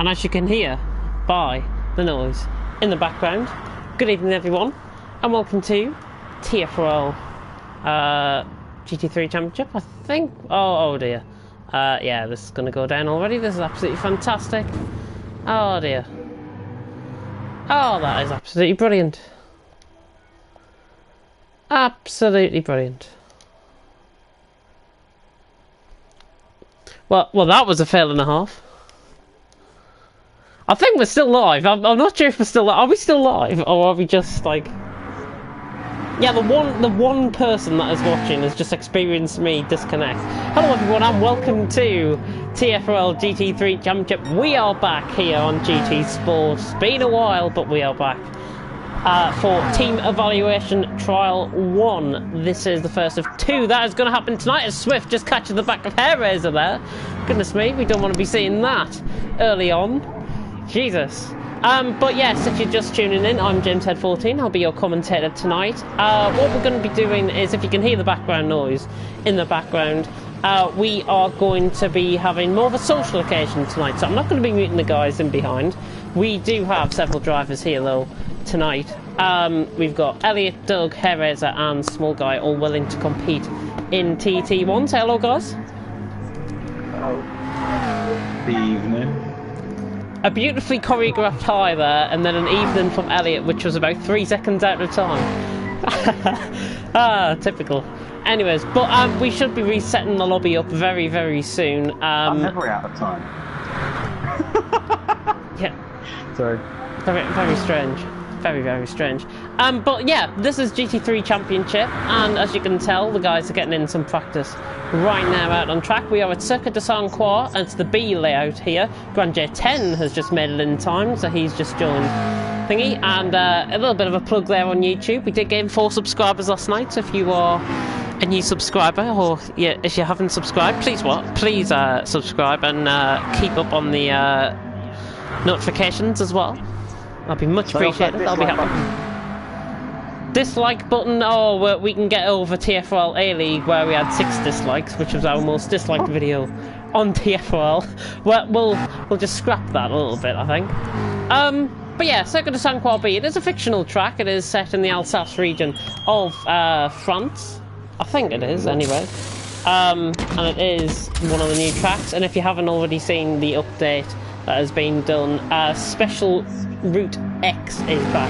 And as you can hear by the noise in the background, good evening everyone, and welcome to TFRL GT3 Championship, I think. Oh dear. Yeah, this is going to go down already. This is absolutely fantastic. Oh dear. Oh, that is absolutely brilliant. Absolutely brilliant. Well, that was a fail and a half. I think we're still live. I'm not sure if we're still live. Are we still live, or are we just like? Yeah, the one person that is watching has just experienced me disconnect. Hello everyone, and welcome to TFRL GT3 Championship. We are back here on GT Sport. It's been a while, but we are back for Team Evaluation Trial 1. This is the first of two that is going to happen tonight as Swift just catches the back of Hair Razor there. Goodness me, we don't want to be seeing that early on. Jesus. But yes, if you're just tuning in, I'm James Head 14. I'll be your commentator tonight. What we're going to be doing is, if you can hear the background noise in the background, we are going to be having more of a social occasion tonight. So I'm not going to be muting the guys in behind. We do have several drivers here though tonight. We've got Elliot, Doug, Hair Razor and Small Guy all willing to compete in TT1. Say hello guys. Hello. Good evening. A beautifully choreographed high there, and then an evening from Elliot, which was about 3 seconds out of time. Typical. Anyways, but we should be resetting the lobby up very, very soon. I'm never out of time. Yeah. Sorry. Very, very strange. Very, very strange. But yeah, this is GT3 Championship, and as you can tell, the guys are getting in some practice right now out on track. We are at Circuit de Saint-Croix, and it's the B layout here. Grand J10 has just made it in time, so he's just joined thingy. And a little bit of a plug there on YouTube. We did gain 4 subscribers last night, so if you are a new subscriber, or yeah, if you haven't subscribed, please subscribe and keep up on the notifications as well. That'll be much appreciated. I'll be happy. Dislike button. Oh, we can get over TFRL A-League where we had 6 dislikes, which was our most disliked video on TFRL. Well, we'll just scrap that a little bit, I think. But yeah, Circuit de Saint-Croix B. It is a fictional track. It is set in the Alsace region of France. I think it is, anyway. And it is one of the new tracks. And if you haven't already seen the update that has been done, Special Route X is back,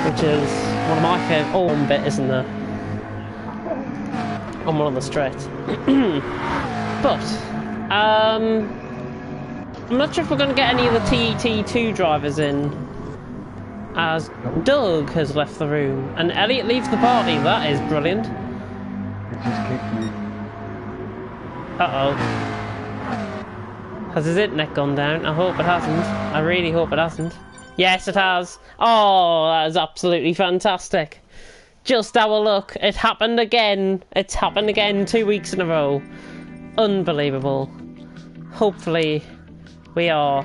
which is one of my favourite. Oh, one bit, isn't there? On one of the straights. But I'm not sure if we're going to get any of the TET2 drivers in, as Doug has left the room and Elliot leaves the party. That is brilliant. It just kicked me. Uh-oh. Has his internet gone down? I hope it hasn't. I really hope it hasn't. Yes, it has. Oh, that is absolutely fantastic. Just have a look. It happened again. It's happened again 2 weeks in a row. Unbelievable. Hopefully, we are...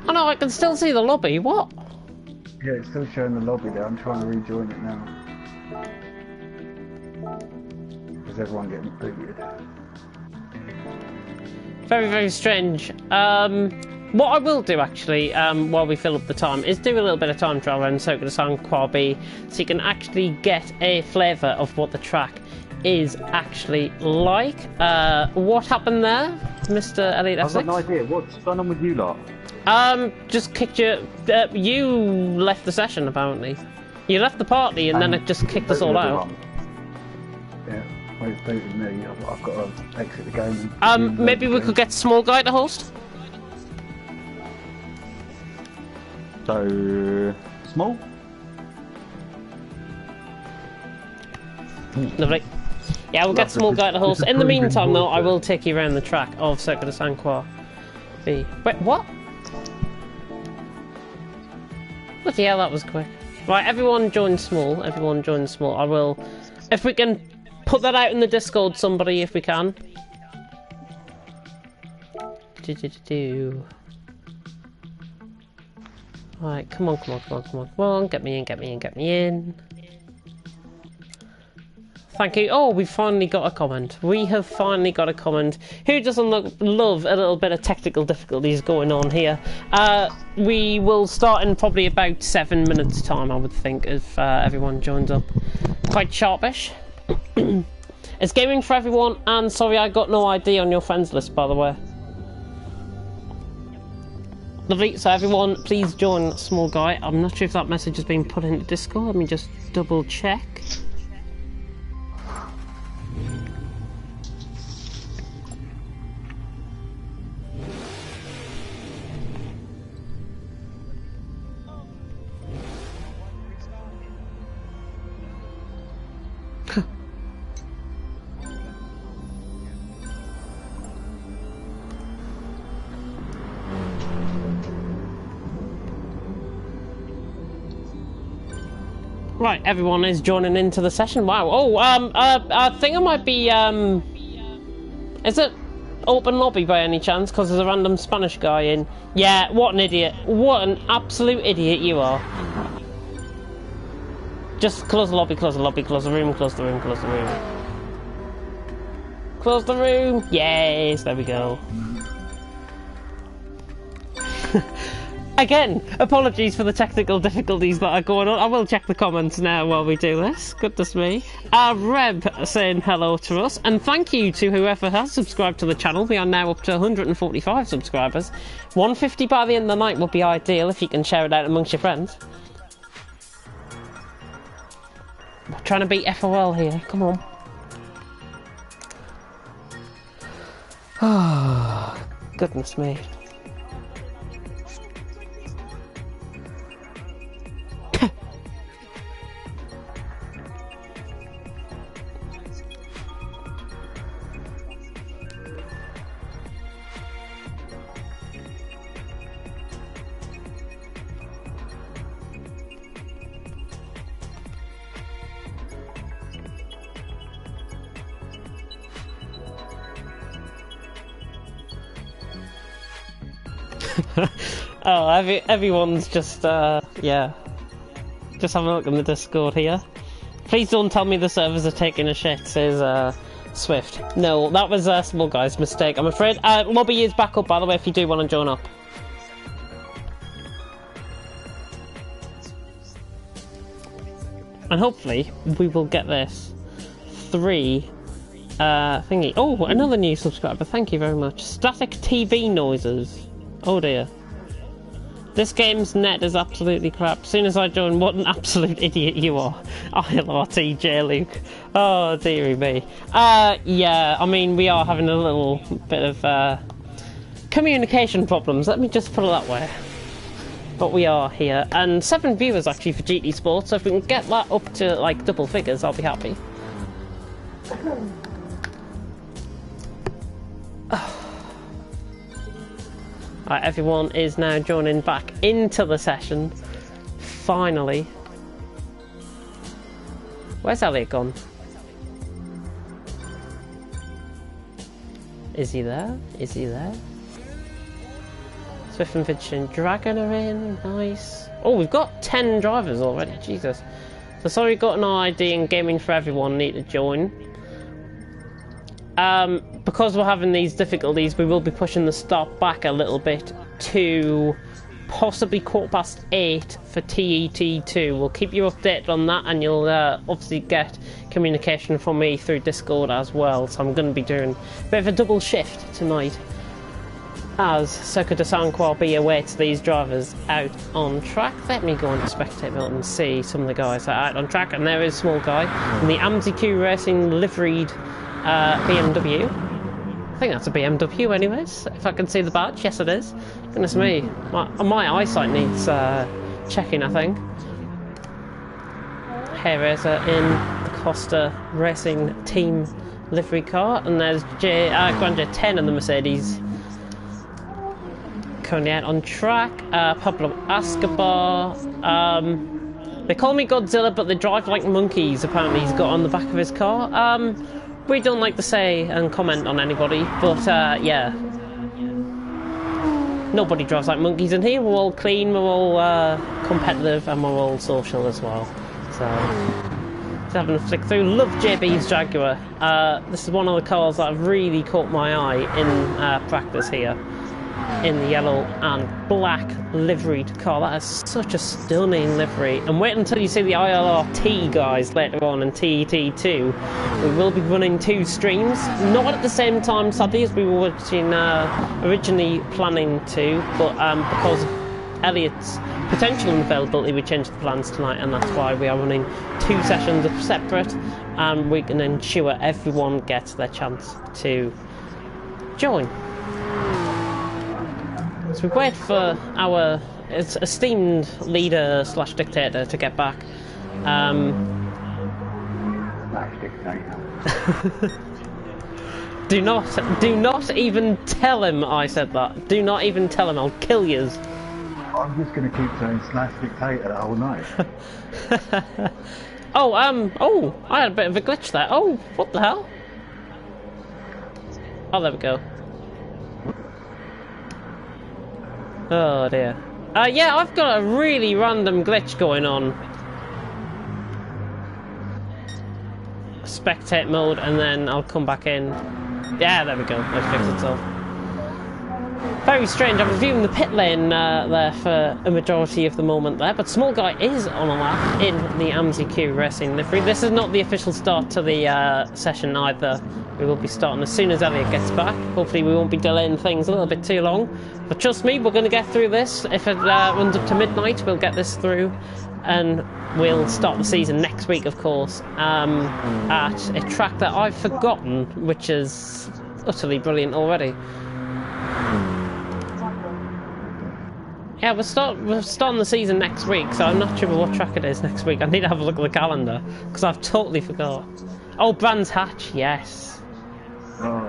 Oh no, I can still see the lobby. What? Yeah, it's still showing the lobby there. I'm trying to rejoin it now. Is everyone getting booted? Very, very strange. What I will do actually, while we fill up the time, is do a little bit of time trial around Circuit de Saint-Croix B, so you can actually get a flavour of what the track is actually like. What happened there, Mr. Elliot F6? I've got no idea. What's going on with you lot? Just kicked you. You left the session apparently. You left the party and then it just kicked us all out. Yeah. Well, it's booted me. I've got to exit the game. Maybe we could get Small Guy to host? So... Small? Lovely. Yeah, we'll get Small Guy to host. In the meantime though, I will take you around the track of Circuit de Saint-Croix B. Wait, what? Bloody hell, that was quick. Right, everyone join Small. Everyone join Small. I will... If we can... Put that out in the Discord, somebody, if we can. Alright, come on. Get me in. Thank you. Oh, we finally got a comment. We have finally got a comment. Who doesn't love a little bit of technical difficulties going on here? We will start in probably about 7 minutes time, I would think, if everyone joins up. Quite sharpish. It's gaming for everyone, and sorry I got no ID on your friends list, by the way. Lovely, so everyone please join Small Guy. I'm not sure if that message has been put into Discord. Let me just double check. Right, everyone is joining into the session. Wow. Oh, I think it might be, is it open lobby by any chance? Because there's a random Spanish guy in. Yeah, what an idiot. What an absolute idiot you are. Just close the lobby, close the lobby, close the room, close the room, close the room. Close the room. Yes, there we go. Again, apologies for the technical difficulties that are going on. I will check the comments now while we do this. Goodness me. Reb saying hello to us. And thank you to whoever has subscribed to the channel. We are now up to 145 subscribers. 150 by the end of the night would be ideal if you can share it out amongst your friends. We're trying to beat FOL here. Come on. Oh, goodness me. Oh, everyone's just, yeah. Just have a look in the Discord here. Please don't tell me the servers are taking a shit, says, Swift. No, that was Small Guy's mistake, I'm afraid. Lobby is back up, by the way, if you do want to join up. And hopefully, we will get this 3 thingy. Oh, another new subscriber, thank you very much. Static TV noises. Oh dear. This game's net is absolutely crap. As soon as I join, what an absolute idiot you are. ILRTJ Luke. Oh dearie me. Yeah, I mean, we are having a little bit of communication problems, let me just put it that way. But we are here. And 7 viewers actually for GT Sports, so if we can get that up to like double figures, I'll be happy. Right, everyone is now joining back into the session. Finally. Where's Elliot gone? Is he there? Is he there? Swift and Fidget and Dragon are in. Nice. Oh, we've got 10 drivers already. Jesus. So sorry, got an ID and Gaming for Everyone need to join. Because we're having these difficulties, we will be pushing the start back a little bit to possibly 8:15 for TET2. We'll keep you updated on that, and you'll obviously get communication from me through Discord as well. So I'm going to be doing a bit of a double shift tonight as Circuit de San Qualby awaits these drivers out on track. Let me go into spectate mode and see some of the guys that are out on track, and there is Small Guy in the AMZQ Racing liveried BMW. I think that's a BMW anyways, if I can see the badge. Yes it is. Goodness me, my eyesight needs checking, I think. Hair Racer in the Costa Racing team livery car, and there's Grand J10 in the Mercedes. Currently out on track. Pablo Escobar. They call me Godzilla, but they drive like monkeys, apparently he's got on the back of his car. We don't like to say and comment on anybody, but yeah. Nobody drives like monkeys in here. We're all clean, we're all competitive, and we're all social as well. So Just having a flick through. Love JB's Jaguar. This is one of the cars that have really caught my eye in practice here. In the yellow and black liveried car. That is such a stunning livery. And wait until you see the ILRT guys later on in TET2. We will be running 2 streams. Not at the same time, sadly, as we were originally planning to, but because of Elliot's potential unavailability, we changed the plans tonight, and that's why we are running 2 sessions of separate, and we can ensure everyone gets their chance to join. So we wait for our esteemed leader / dictator to get back. Do not even tell him I said that. Do not even tell him. I'll kill you. I'm just going to keep saying slash dictator the whole night. Oh, I had a bit of a glitch there. Oh, what the hell? Oh, there we go. Oh dear. Yeah, I've got a really random glitch going on. Spectate mode, and then I'll come back in. Yeah, there we go. It fixed itself. Very strange. I was viewing the pit lane there for a majority of the moment there, but Small Guy is on a lap in the AMSI-Q Racing livery. This is not the official start to the session either. We will be starting as soon as Elliot gets back. Hopefully we won't be delaying things a little bit too long. But trust me, we're going to get through this. If it runs up to midnight, we'll get this through. And we'll start the season next week, of course, at a track that I've forgotten, which is utterly brilliant already. Yeah, we're starting the season next week, so I'm not sure what track it is next week. I need to have a look at the calendar, because I've totally forgot. Oh, Brands Hatch, yes. Or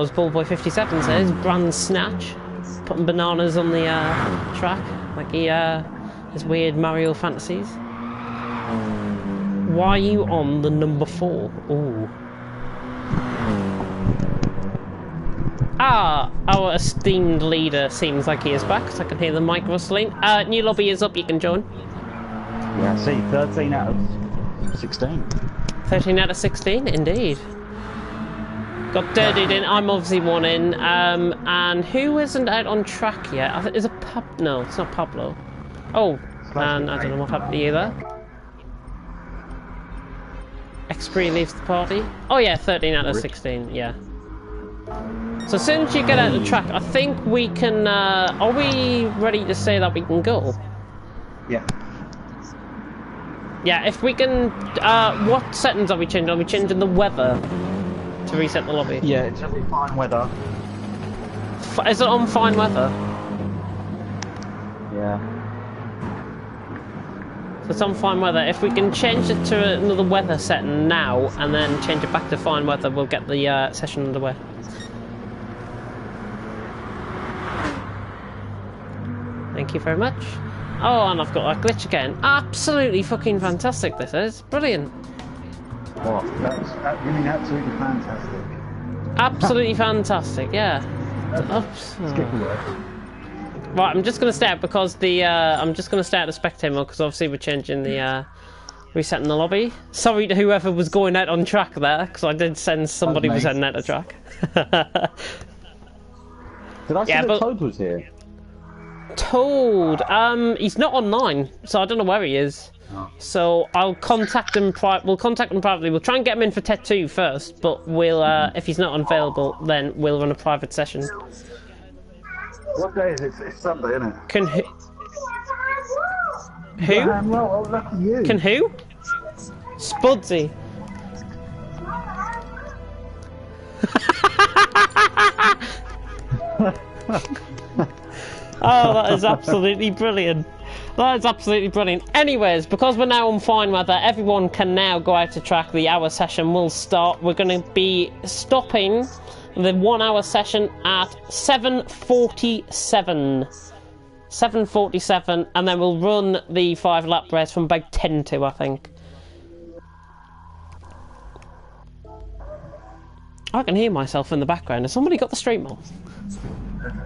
as Bullboy57 says, Brands Snatch. Putting bananas on the track, like he his weird Mario fantasies. Why are you on the number 4? Ooh. Ah, our esteemed leader seems like he is back, so I can hear the mic rustling. New lobby is up, you can join. Yeah, see, 13 out of 16. 13 out of 16, indeed. Got dirtied in, I'm obviously one in. And who isn't out on track yet? Is it No, it's not Pablo. Oh, and I don't know what happened to you there. Xpree leaves the party. Oh yeah, 13 out of 16, yeah. So as soon as you get out of the track, I think we can, are we ready to say that we can go? Yeah. Yeah, if we can, what settings are we changing? Are we changing the weather to reset the lobby? Yeah, it's going to be fine weather. Is it on fine weather? Yeah. So it's on fine weather. If we can change it to another weather setting now, and then change it back to fine weather, we'll get the session underway. Thank you very much. Oh, and I've got that glitch again. Absolutely fucking fantastic, this is. Brilliant. What? You mean absolutely fantastic? Absolutely fantastic, yeah. Skip the word. Right, I'm just going to stay out because the, I'm just going to stay out the spectator mode because obviously we're changing the, resetting the lobby. Sorry to whoever was going out on track there, because I did send somebody was heading out of track. Did I see that Toad was here? Toad, he's not online, so I don't know where he is. Oh. So I'll contact him. We'll contact him privately. We'll try and get him in for TET 2 first, but we'll, if he's not available, then we'll run a private session. What day is it? It's Sunday, isn't it? Can who? Well, lucky you. Can who? Spudsy. Oh, that is absolutely brilliant. That is absolutely brilliant. Anyways, because we're now on fine weather, everyone can now go out to track. The hour session will start. We're going to be stopping the 1 hour session at 7:47. 7:47, and then we'll run the 5 lap race from about 10 to, I think. I can hear myself in the background. Has somebody got the stream on?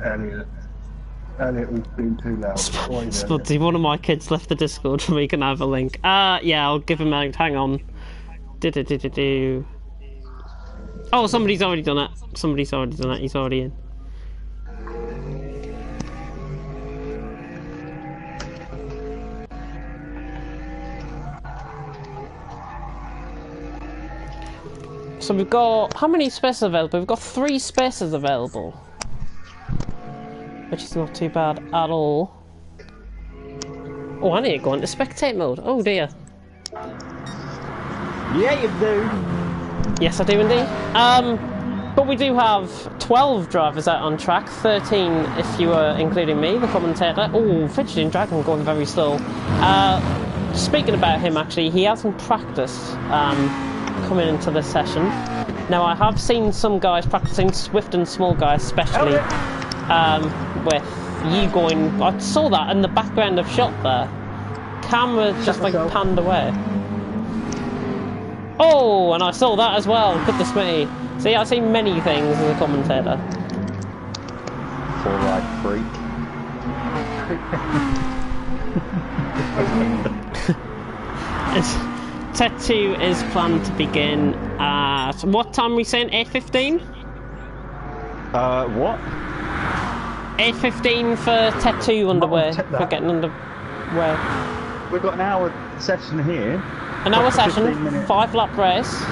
Elliot. Elliot was being too loud. Why is Elliot? Spudsy, one of my kids left the Discord for me. Can I have a link? Yeah, I'll give him a link. Hang on. Do. Oh, somebody's already done it. Somebody's already done it. He's already in. So we've got, how many spaces available? We've got 3 spaces available, which is not too bad at all. Oh, I need to go into spectate mode. Oh dear. Yeah, you do. Yes, I do indeed. But we do have 12 drivers out on track, 13 if you are including me, the commentator. Oh, Fidgeting Dragon going very slow. Speaking about him, actually, he hasn't practiced coming into this session. Now, I have seen some guys practicing, Swift and small guys especially, with you going... I saw that in the background of shot there. Camera just like panned away. Oh, and I saw that as well. Goodness me. See, I see many things as a commentator. Alright, freak. TET 2 is planned to begin at... What time are we saying? 8:15? What? 8:15 for TET 2 underway. We're getting underway. We've got an hour session here. An hour session, 5 lap race.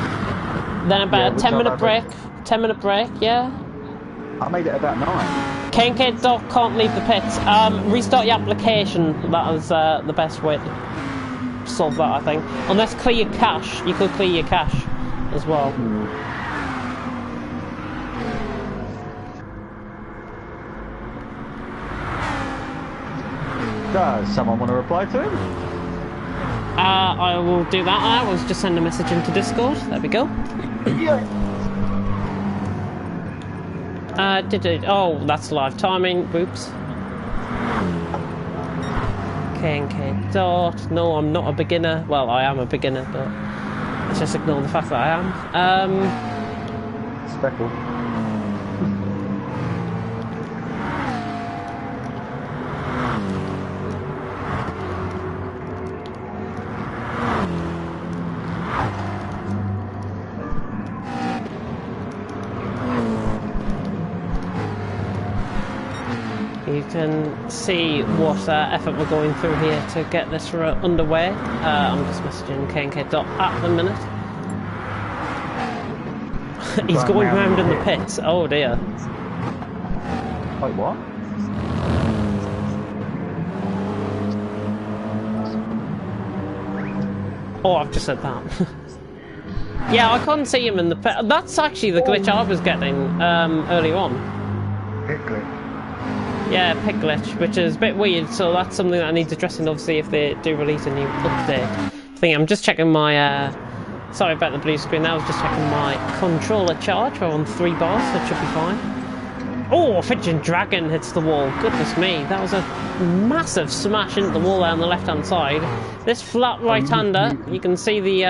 Then about a 10-minute break. 10-minute break, yeah? I made it about 9. K&K Doc can't leave the pits. Restart your application. That is the best way to solve that, I think. Unless clear your cache. You could clear your cache as well. Does someone want to reply to him? I will do that. I will just send a message into Discord. There we go. Yeah. Oh, that's live timing. Oops. K&K Dot. No, I'm not a beginner. Well, I am a beginner, but let's just ignore the fact that I am. Speckle. You can see what effort we're going through here to get this underway. I'm just messaging K&K Dot at the minute. He's going round in the pits. Oh dear. Wait, what? Oh, I've just said that. Yeah, I can't see him in the pit. That's actually the glitch I was getting earlier on. Hit glitch. Yeah, pit glitch, which is a bit weird, so that's something that needs addressing, obviously, if they do release a new update. I'm just checking my, sorry about the blue screen, I was just checking my controller charge. We're on 3 bars, so it should be fine. Oh, Fidgeting Dragon hits the wall. Goodness me, that was a massive smash into the wall there on the left-hand side. This flat right-hander, you can see the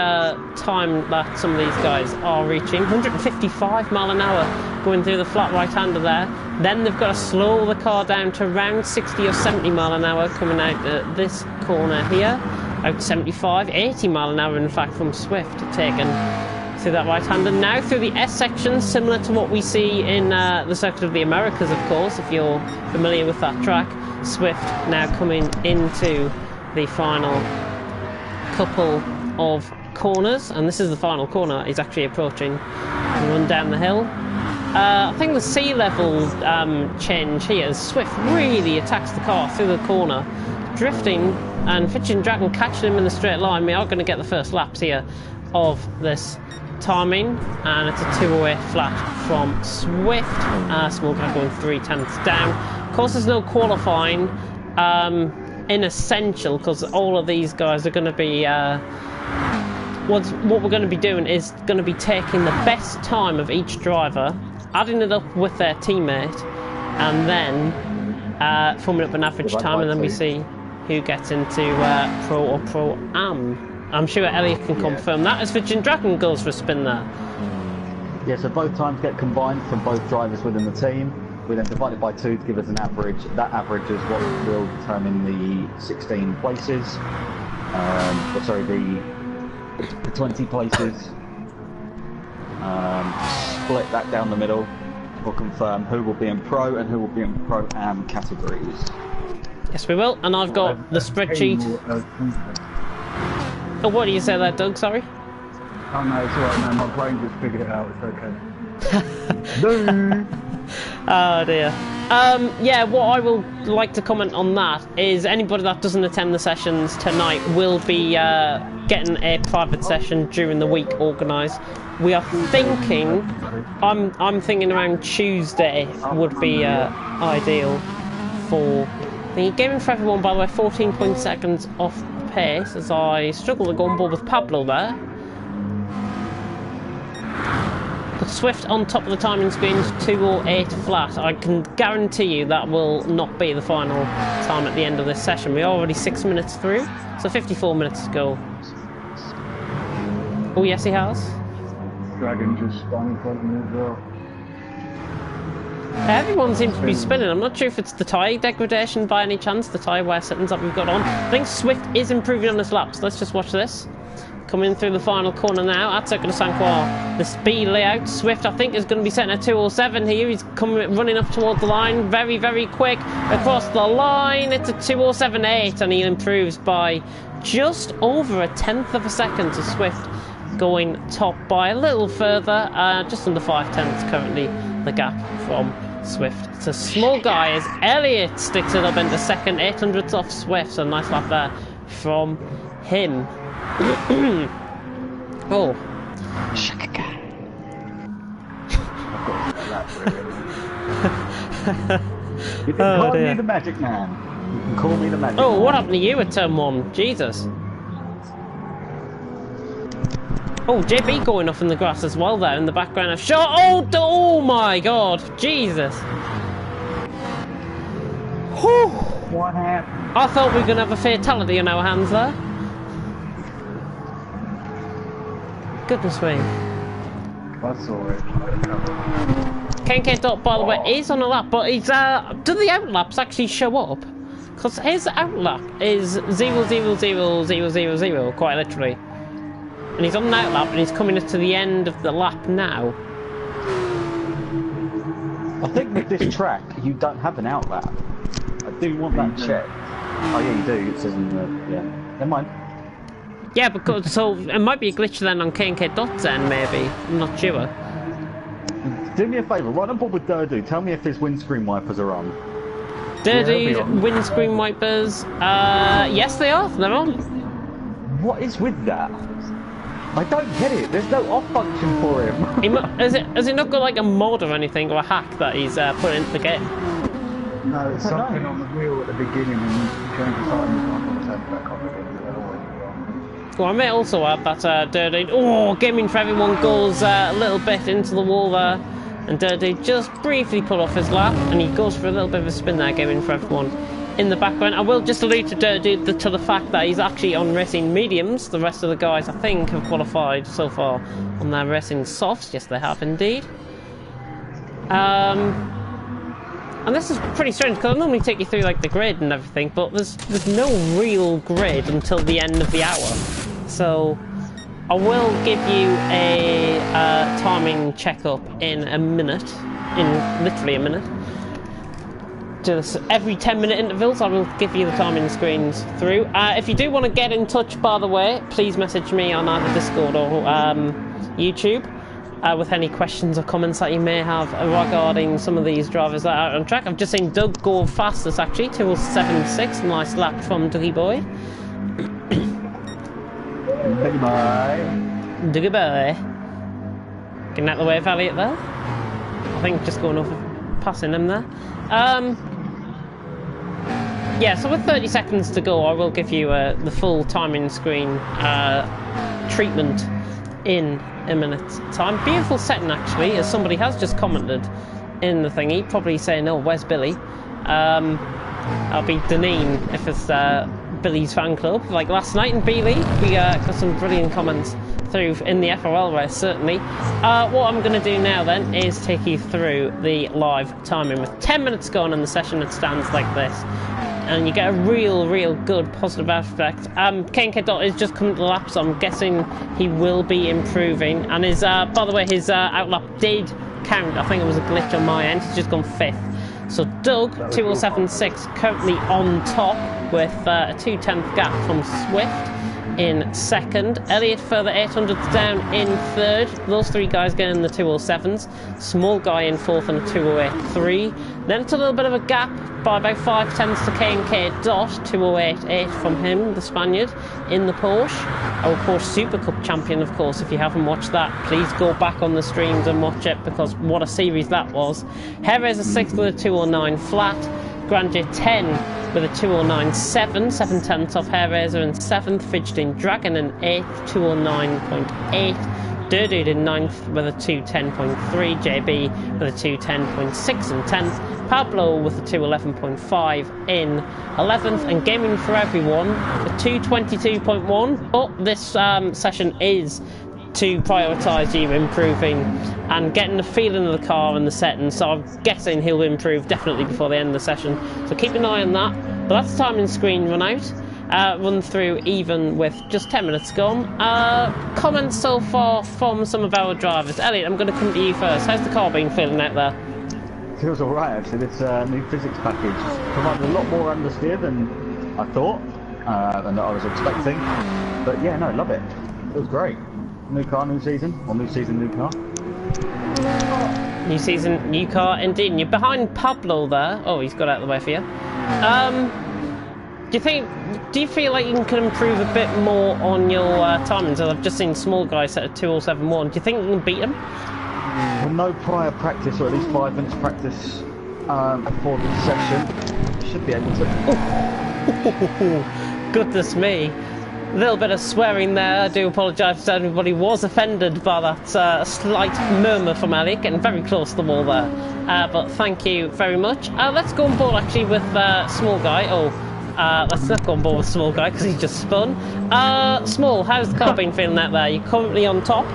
time that some of these guys are reaching. 155 mile an hour going through the flat right-hander there. Then they've got to slow the car down to around 60 or 70 mile an hour coming out this corner here. Out 75, 80 mile an hour in fact from Swift taken through that right-hander. Now through the S section, similar to what we see in the Circuit of the Americas, of course, if you're familiar with that track. Swift now coming into the final couple of corners, and this is the final corner he's actually approaching and run down the hill. I think the sea level change here as Swift really attacks the car through the corner, drifting, and Fidgeting Dragon catching him in the straight line. We are going to get the first laps here of this timing, and it's a 208 flat from Swift. Small guy going 3/10 down. Of course, there's no qualifying in essential because all of these guys are going to be. What we're going to be doing is going to be taking the best time of each driver, adding it up with their teammate, and then forming up an average time, and then we see who gets into Pro or Pro-Am. I'm sure Elliot can confirm that as Fidgeting Dragon goes for a spin there. Yeah, so both times get combined from both drivers within the team. We then divide it by 2 to give us an average. That average is what will determine the 16 places. The 20 places. Split that down the middle. We'll confirm who will be in Pro and who will be in Pro-Am categories. Yes, we will. And I've got the spreadsheet. Oh, what do you say there, Doug? Sorry. Oh no, it's alright, man. My brain just figured it out. It's okay. No. Oh dear. Yeah, what I will like to comment on that is anybody that doesn't attend the sessions tonight will be getting a private session during the week organised. We are thinking, I'm thinking around Tuesday would be ideal for the Gaming for Everyone. By the way, 14 seconds off the pace as I struggle to go on board with Pablo there. The Swift on top of the timing screen is 2:08 flat. I can guarantee you that will not be the final time at the end of this session. We're already 6 minutes through, so 54 minutes to go. Oh yes, he has. Dragon just spun in front of me as well. Everyone seems to be spinning. I'm not sure if it's the tyre degradation by any chance, the tyre wear settings that we've got on. I think Swift is improving on his laps. Let's just watch this. Coming through the final corner now at Circuit de Saint Croix. The speed layout, Swift I think is going to be setting a 2:07 here. He's coming running up towards the line, very, very quick across the line. It's a 2:07.8 and he improves by just over 1/10 of a second to Swift, going top by a little further, just under 5/10 currently the gap from Swift. It's a small guy as Elliott sticks it up into second, 800ths off Swift, so nice lap there from him. Oh. Shaka. You can call me the Magic Man. You can call me the Magic Man. Oh, what happened to you at turn 1? Jesus. Oh, JB going off in the grass as well there in the background. Of shot. Oh my God. Jesus. Whew. What happened? I thought we were going to have a fatality on our hands there. Goodness me. That's alright. KK Dot, by the way, is on a lap, but he's do the outlaps actually show up? Because his outlap is 0:00:000, quite literally. And he's on an outlap and he's coming to the end of the lap now. I think with this track, you don't have an outlap. I do want that checked. Oh yeah, you do. It says in the... yeah. Never mind. Yeah, because so it might be a glitch then on KK Dot's end, maybe. I'm not sure. Do me a favour, right on board with Durdu. Tell me if his windscreen wipers are on. Dirty windscreen wipers. Yes, they are. They're on. What is with that? I don't get it. There's no off function for him. Has it not got like a mod or anything or a hack that he's put into the game? No, it's something on the wheel at the beginning and you change the time, you can't turn it back on again. Well, I may also add that Dirty... Oh, Gaming for Everyone goes a little bit into the wall there. And Dirty just briefly pulled off his lap. And he goes for a little bit of a spin there, Gaming for Everyone in the background. I will just allude to Dirty to the fact that he's actually on racing mediums. The rest of the guys, I think, have qualified so far on their racing softs. Yes, they have indeed. And this is pretty strange because I normally take you through like the grid and everything, but there's no real grid until the end of the hour. So I will give you a timing checkup in a minute, in literally a minute. Just every 10-minute intervals I will give you the timing screens through. If you do want to get in touch, by the way, please message me on either Discord or YouTube. With any questions or comments that you may have regarding some of these drivers that are out on track. I've just seen Doug go fastest actually, 2:07.6, nice lap from Dougie Boy. Dougie Boy. Dougie Boy. Getting out of the way of Elliott there. I think just going over, passing him there. Yeah, so with 30 seconds to go, I will give you the full timing screen treatment in a minute's time. Beautiful setting actually, as somebody has just commented in the thingy, probably saying, oh, where's Billy? I'll be Deneen if it's Billy's fan club. Like last night in B-League, we got some brilliant comments through in the FRL race, certainly. What I'm going to do now then is take you through the live timing. With 10 minutes gone in the session, it stands like this. And you get a real good positive aspect. KNK Dot is just coming to the lap, so I'm guessing he will be improving. And his, by the way, his outlap did count. I think it was a glitch on my end. He's just gone 5th. So Doug, 207.6, currently on top with a 2/10 gap from Swift in 2nd. Elliot further 800ths down in 3rd. Those 3 guys getting in the 207s. Small guy in 4th and a 208.3. Then it's a little bit of a gap by about 5/10ths to KNK Dot, 208.8 from him, the Spaniard, in the Porsche. Our Porsche Super Cup champion, of course. If you haven't watched that, please go back on the streams and watch it, because what a series that was. Heres a 6th with a 209 flat. Grandeur 10 with a 209.7, 7/10ths off Hairraiser in 7th, Fidgeting Dragon in 8th, 209.8, Durdude in 9th with a 210.3, JB with a 210.6 in 10th, Pablo with a 211.5 in 11th, and Gaming for Everyone a 222.1. But this session is to prioritise you improving and getting the feeling of the car and the settings, so I'm guessing he'll improve definitely before the end of the session, so keep an eye on that. But that's the timing screen run out, run through even with just 10 minutes gone. Comments so far from some of our drivers. Elliot, I'm going to come to you first. How's the car been feeling out there? Feels alright actually. This new physics package provided a lot more understeer than I thought, and that I was expecting, but yeah, no, love it. It was great. New car, new season, or new season, new car. New season, new car, indeed. And you're behind Pablo there. Oh, he's got out of the way for you. Do you feel like you can improve a bit more on your timings? I've just seen small guys set at 207.1. Do you think you can beat him? With no prior practice, or at least 5 minutes practice before the session, should be able to. Goodness me. A little bit of swearing there. I do apologise if anybody was offended by that slight murmur from Elliot, getting very close to the wall there. But thank you very much. Let's go on board actually with Small Guy. Let's not go on board with Small Guy because he just spun. Small, how's the car been feeling out there? You're currently on top.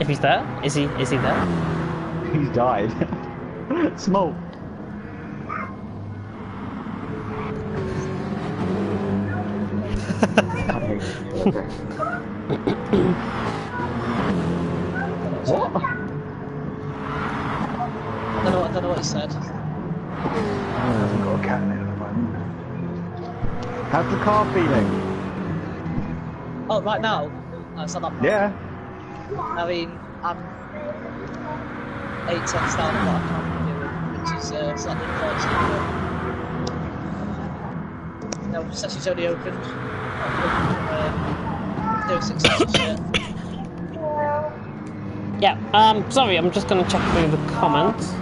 If he's there, is he there? He's died. Small. What? I don't know what he said. I haven't got a cat in it at the moment. How's the car feeling? Oh, right now? No, it's not that bad. Yeah. I mean, I'm 8/10ths down on what I can do, which is slightly unfortunate. No, session's only opened. Doing 6 sessions yet. Yeah, sorry, I'm just going to check through the comments.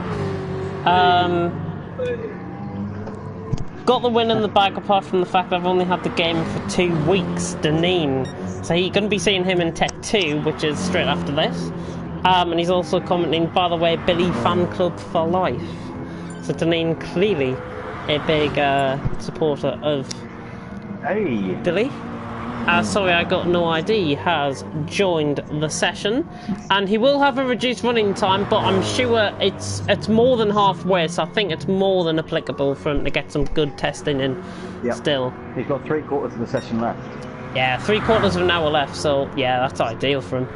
Got the win in the bag apart from the fact that I've only had the game for 2 weeks, Deneen. So you're going to be seeing him in TET 2, which is straight after this. And he's also commenting, by the way, Billy Fan Club for life. So Deneen clearly a big supporter of Billy. Sorry, I got no ID, has joined the session, and he will have a reduced running time, but I'm sure it's more than halfway, so I think it's more than applicable for him to get some good testing in. Yep. Still. He's got 3/4 of the session left. Yeah, 3/4 of an hour left, so yeah, that's ideal for him.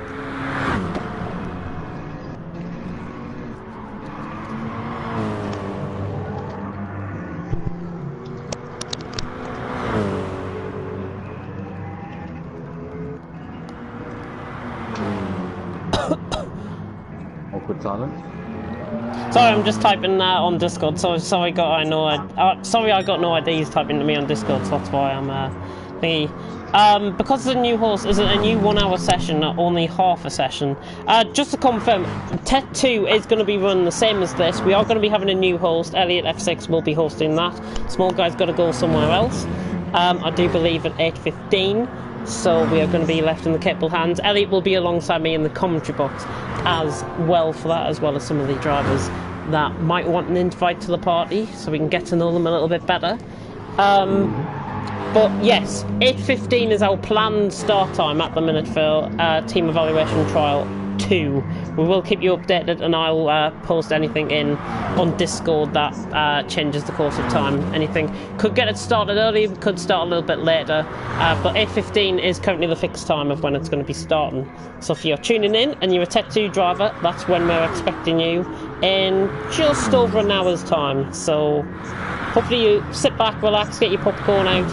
Awkward silence. Sorry, I'm just typing on Discord. Sorry, I got no IDs typing to me on Discord. So that's why I'm thingy. Because it's a new horse, is it a new 1 hour session or only half a session? Just to confirm, TET 2 is going to be run the same as this. We are going to be having a new host. Elliot F6 will be hosting that. Small Guy's got to go somewhere else. I do believe at 8:15. So we are going to be left in the capable hands. Elliot will be alongside me in the commentary box as well for that, as well as some of the drivers that might want an invite to the party, so we can get to know them a little bit better. But yes, 8:15 is our planned start time at the minute for Team Evaluation Trial 2. We will keep you updated, and I'll post anything in on Discord that changes the course of time. Anything could get it started early, could start a little bit later, but 8:15 is currently the fixed time of when it's going to be starting. So if you're tuning in and you're a TET 2 driver, that's when we're expecting you in just over an hour's time. So hopefully you sit back, relax, get your popcorn out,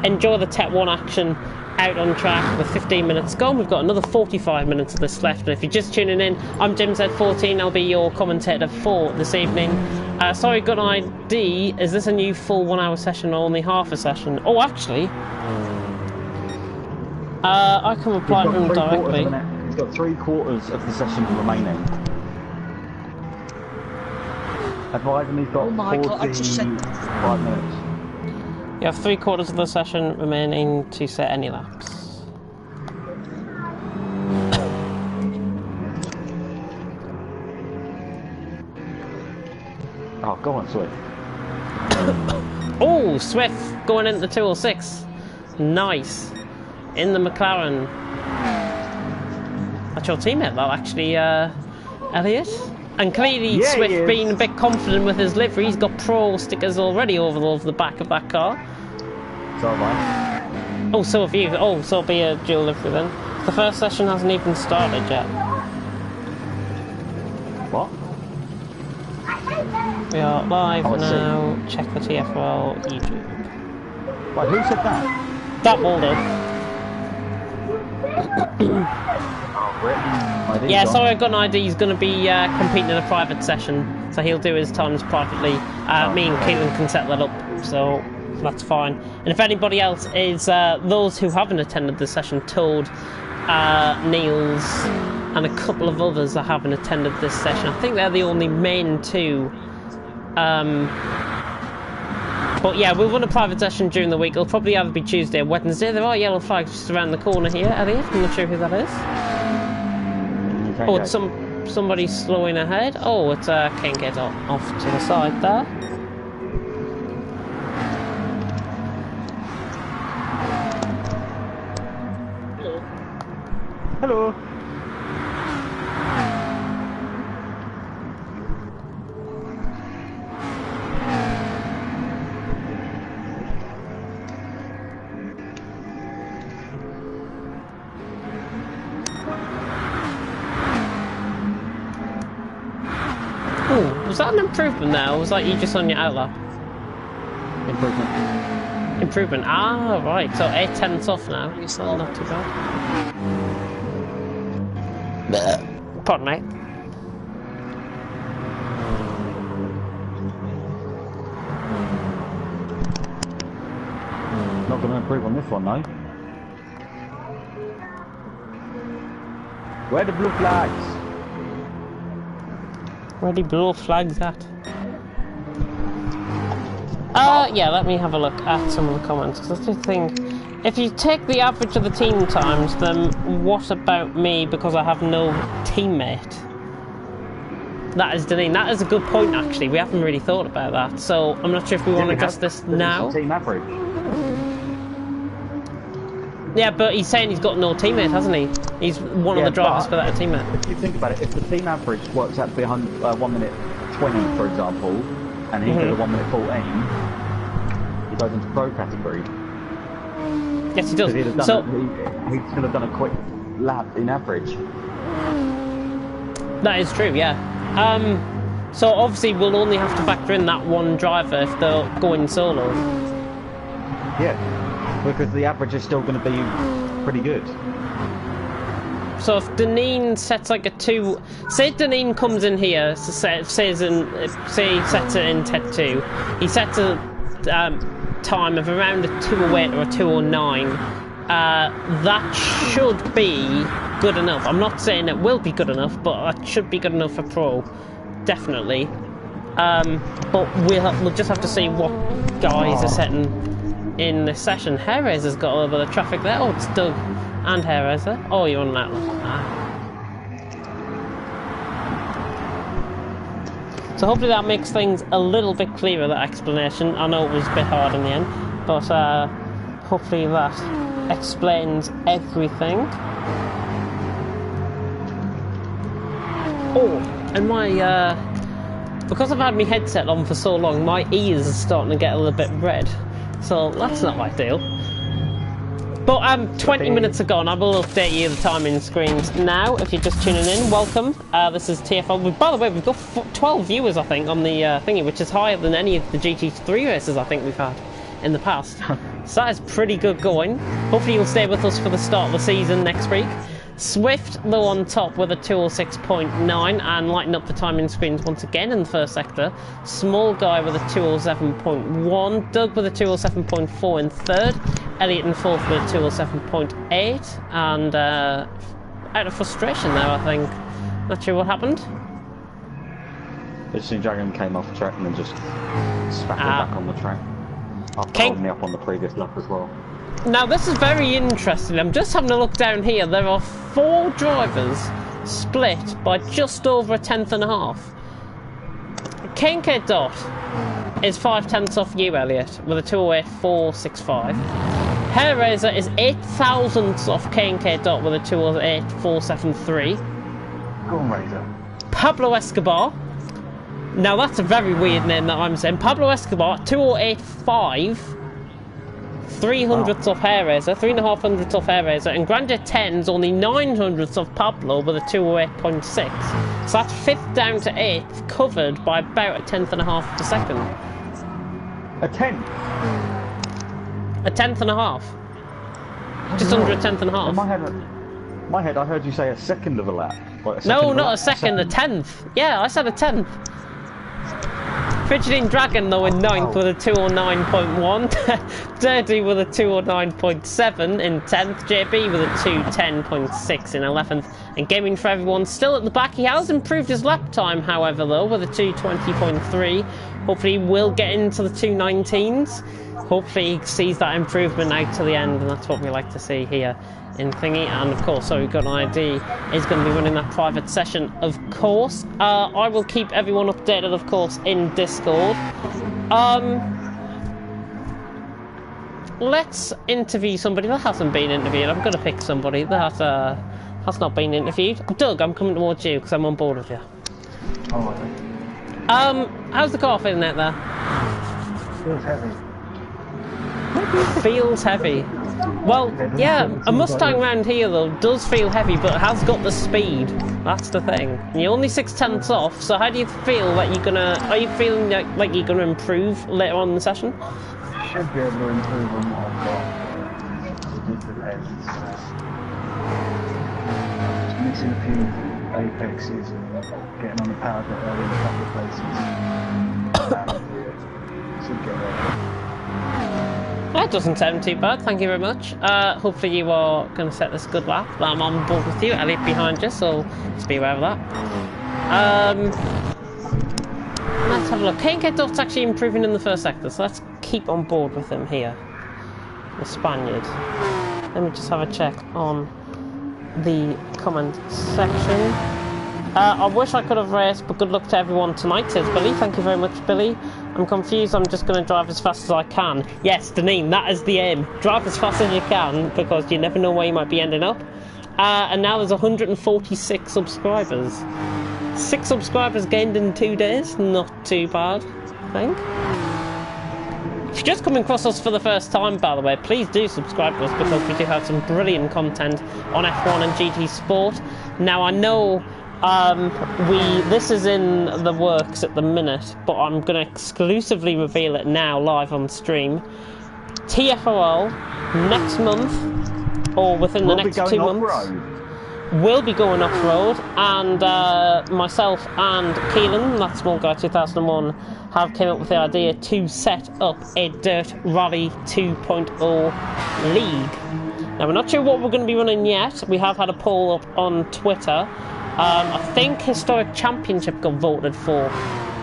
enjoy the TET 1 action out on track with 15 minutes gone. We've got another 45 minutes of this left, and if you're just tuning in, I'm JimZ14. I'll be your commentator for this evening. Sorry, good ID. Is this a new full 1 hour session or only half a session? Oh, actually, I can reply to him directly. He's got 3/4 of the session remaining. Advise him he's got Oh my God, I just said 45 minutes. You have 3/4 of the session remaining to set any laps. Oh, go on, Swift. Oh, Swift going into 206. Nice. In the McLaren. That's your teammate, that actually, Elliot. And clearly, Yeah, Swift being a bit confident with his livery, he's got pro stickers already over the back of that car. So have I. Oh, so have you. Oh, so it'll be a dual livery then. The first session hasn't even started yet. What? We are live Oh, I see. now. Check the TFRL YouTube. Wait, who said that? That will do. Yeah, sorry, I've got an ID. He's going to be competing in a private session, so he'll do his times privately. Me and Caitlin can set that up, so that's fine. And if anybody else is, those who haven't attended the session told Niels and a couple of others that haven't attended this session. I think they're the only main two. But yeah, we'll run a private session during the week. It'll probably either be Tuesday or Wednesday. There are yellow flags just around the corner here, Elliot. I'm not sure who that is. Oh, it's somebody slowing ahead. Oh, it's Ken get off to the side there. Hello. Oh, was that an improvement there, or was that you just on your outlap? Improvement. Improvement. Ah, right. So 8 tenths off now. So not too bad. Pardon me. Not going to improve on this one, though. Where are the blue flags? Where the blue flags at? Yeah, let me have a look at some of the comments, because I just think, if you take the average of the team times, then what about me, because I have no teammate? That is Deneen. That is a good point, actually. We haven't really thought about that, so I'm not sure if we want to address this now. Team average. Yeah, but he's saying he's got no teammate, hasn't he? He's one of the drivers without a teammate. If you think about it, if the team average works out to be 1 minute 20, for example, and he did a 1 minute 14, he goes into pro category. Yes, he does. He'd have done So he could have done a quick lap in average. that is true, yeah. So obviously we'll only have to factor in that one driver if they're going solo. Yeah, because the average is still going to be pretty good. So if Deneen sets like a 2, say Deneen comes in here, so say he sets it in TET 2, he sets a time of around a 208 or a 209, that should be good enough. I'm not saying it will be good enough, but that should be good enough for pro, definitely. But we'll just have to see what guys are setting in this session. Hairraiser's has got a little bit of traffic there. Oh, it's Doug and Hairraiser. Oh, you're on that one. So hopefully that makes things a little bit clearer, that explanation. I know it was a bit hard in the end, but hopefully that explains everything. Oh, and my, because I've had my headset on for so long, my ears are starting to get a little bit red. So that's not ideal. But 20 minutes ago, and I will update you the timing screens now. If you're just tuning in, welcome. This is TFL. By the way, we've got 12 viewers, I think, on the thingy, which is higher than any of the GT3 races I think we've had in the past. So that is pretty good going. Hopefully you'll stay with us for the start of the season next week. Swift, though, on top with a 206.9 and lighting up the timing screens once again in the first sector. Small Guy with a 207.1. Doug with a 207.4 in third. Elliot in fourth with a 207.8. And out of frustration there, I think. Not sure what happened. Fidgeting Dragon came off the track and then just spat it back on the track. After holding me up on the previous lap as well. Now this is very interesting. I'm just having a look down here. There are 4 drivers split by just over a tenth and a half. KK Dot is 5 tenths off you, Elliot, with a 208.465. Hair Razor is 8 thousandths off KK Dot with a 208.473. Go on, Razor. Pablo Escobar. Now that's a very weird name that I'm saying. Pablo Escobar, 208.5. 300ths off Hair Razor, 3.5 off Hair Razor, and Grandeur 10's only 900ths off Pablo with a 208.6. So that's 5th down to 8th, covered by about a tenth and a half of a second. A tenth? A tenth and a half. Just under a tenth and a half. In my head, I heard you say a second of a lap. Like No, not a second, a tenth. Yeah, I said a tenth. Fidgeting Dragon, though, in 9th with a 209.1. Dirty with a 209.7 in 10th. JB with a 210.6 in 11th. And Gaming for Everyone still at the back. He has improved his lap time, however, though, with a 220.3. Hopefully he will get into the 219s. Hopefully he sees that improvement out to the end, and that's what we like to see here in Thingy. And of course, so we've got an ID, is going to be running that private session, of course. I will keep everyone updated, of course, in Discord. Let's interview somebody that hasn't been interviewed. I'm going to pick somebody that has not been interviewed. Doug, I'm coming towards you because I'm on board with you. Oh, I think. How's the car feeling out there? Feels heavy. Feels heavy. Well, yeah, a Mustang round here though does feel heavy, but it has got the speed. That's the thing. And you're only 6 tenths off, so how do you feel that you're gonna? Are you feeling like you're gonna improve later on in the session? Should be able to improve on what I've got. It depends. Missing a few apexes and getting on the power bit early in a couple of places. Should get there. That doesn't sound too bad, thank you very much. Hopefully you are going to set this good lap. I'm on board with you, Elliot behind you, so just be aware of that. Let's have a look. KK Dot's actually improving in the first sector, so let's keep on board with him here. The Spaniard. Let me just have a check on the comment section. I wish I could have raced, but good luck to everyone tonight, says Billy. Thank you very much, Billy. I'm confused, I'm just going to drive as fast as I can. Yes, Deneen, that is the aim. Drive as fast as you can, because you never know where you might be ending up. And now there's 146 subscribers. 6 subscribers gained in 2 days, not too bad, I think. If you're just coming across us for the first time, by the way, please do subscribe to us, because we do have some brilliant content on F1 and GT Sport. Now, I know this is in the works at the minute, but I'm going to exclusively reveal it now live on stream. TFRL next month, or within the next 2 months, will be going off-road, and myself and Keelan, that Small Guy 2001, have came up with the idea to set up a Dirt Rally 2.0 league. Now, we're not sure what we're going to be running yet. We have had a poll up on Twitter. I think Historic Championship got voted for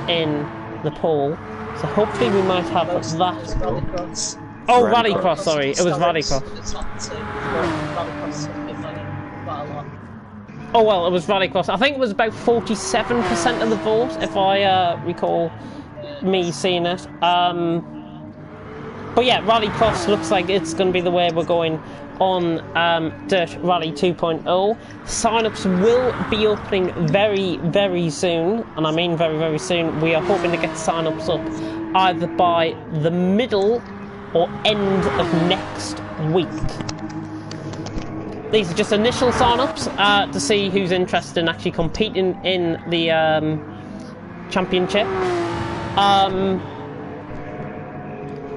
in the poll, so hopefully we might have that. Oh, Rallycross, sorry, it was Rallycross. Oh well, it was Rallycross. I think it was about 47% of the vote, if I recall me seeing it. But But yeah, Rallycross looks like it's going to be the way we're going on Dirt Rally 2.0. Sign-ups will be opening very, very soon, and I mean very, very soon. We are hoping to get sign-ups up either by the middle or end of next week. These are just initial sign-ups to see who's interested in actually competing in the championship.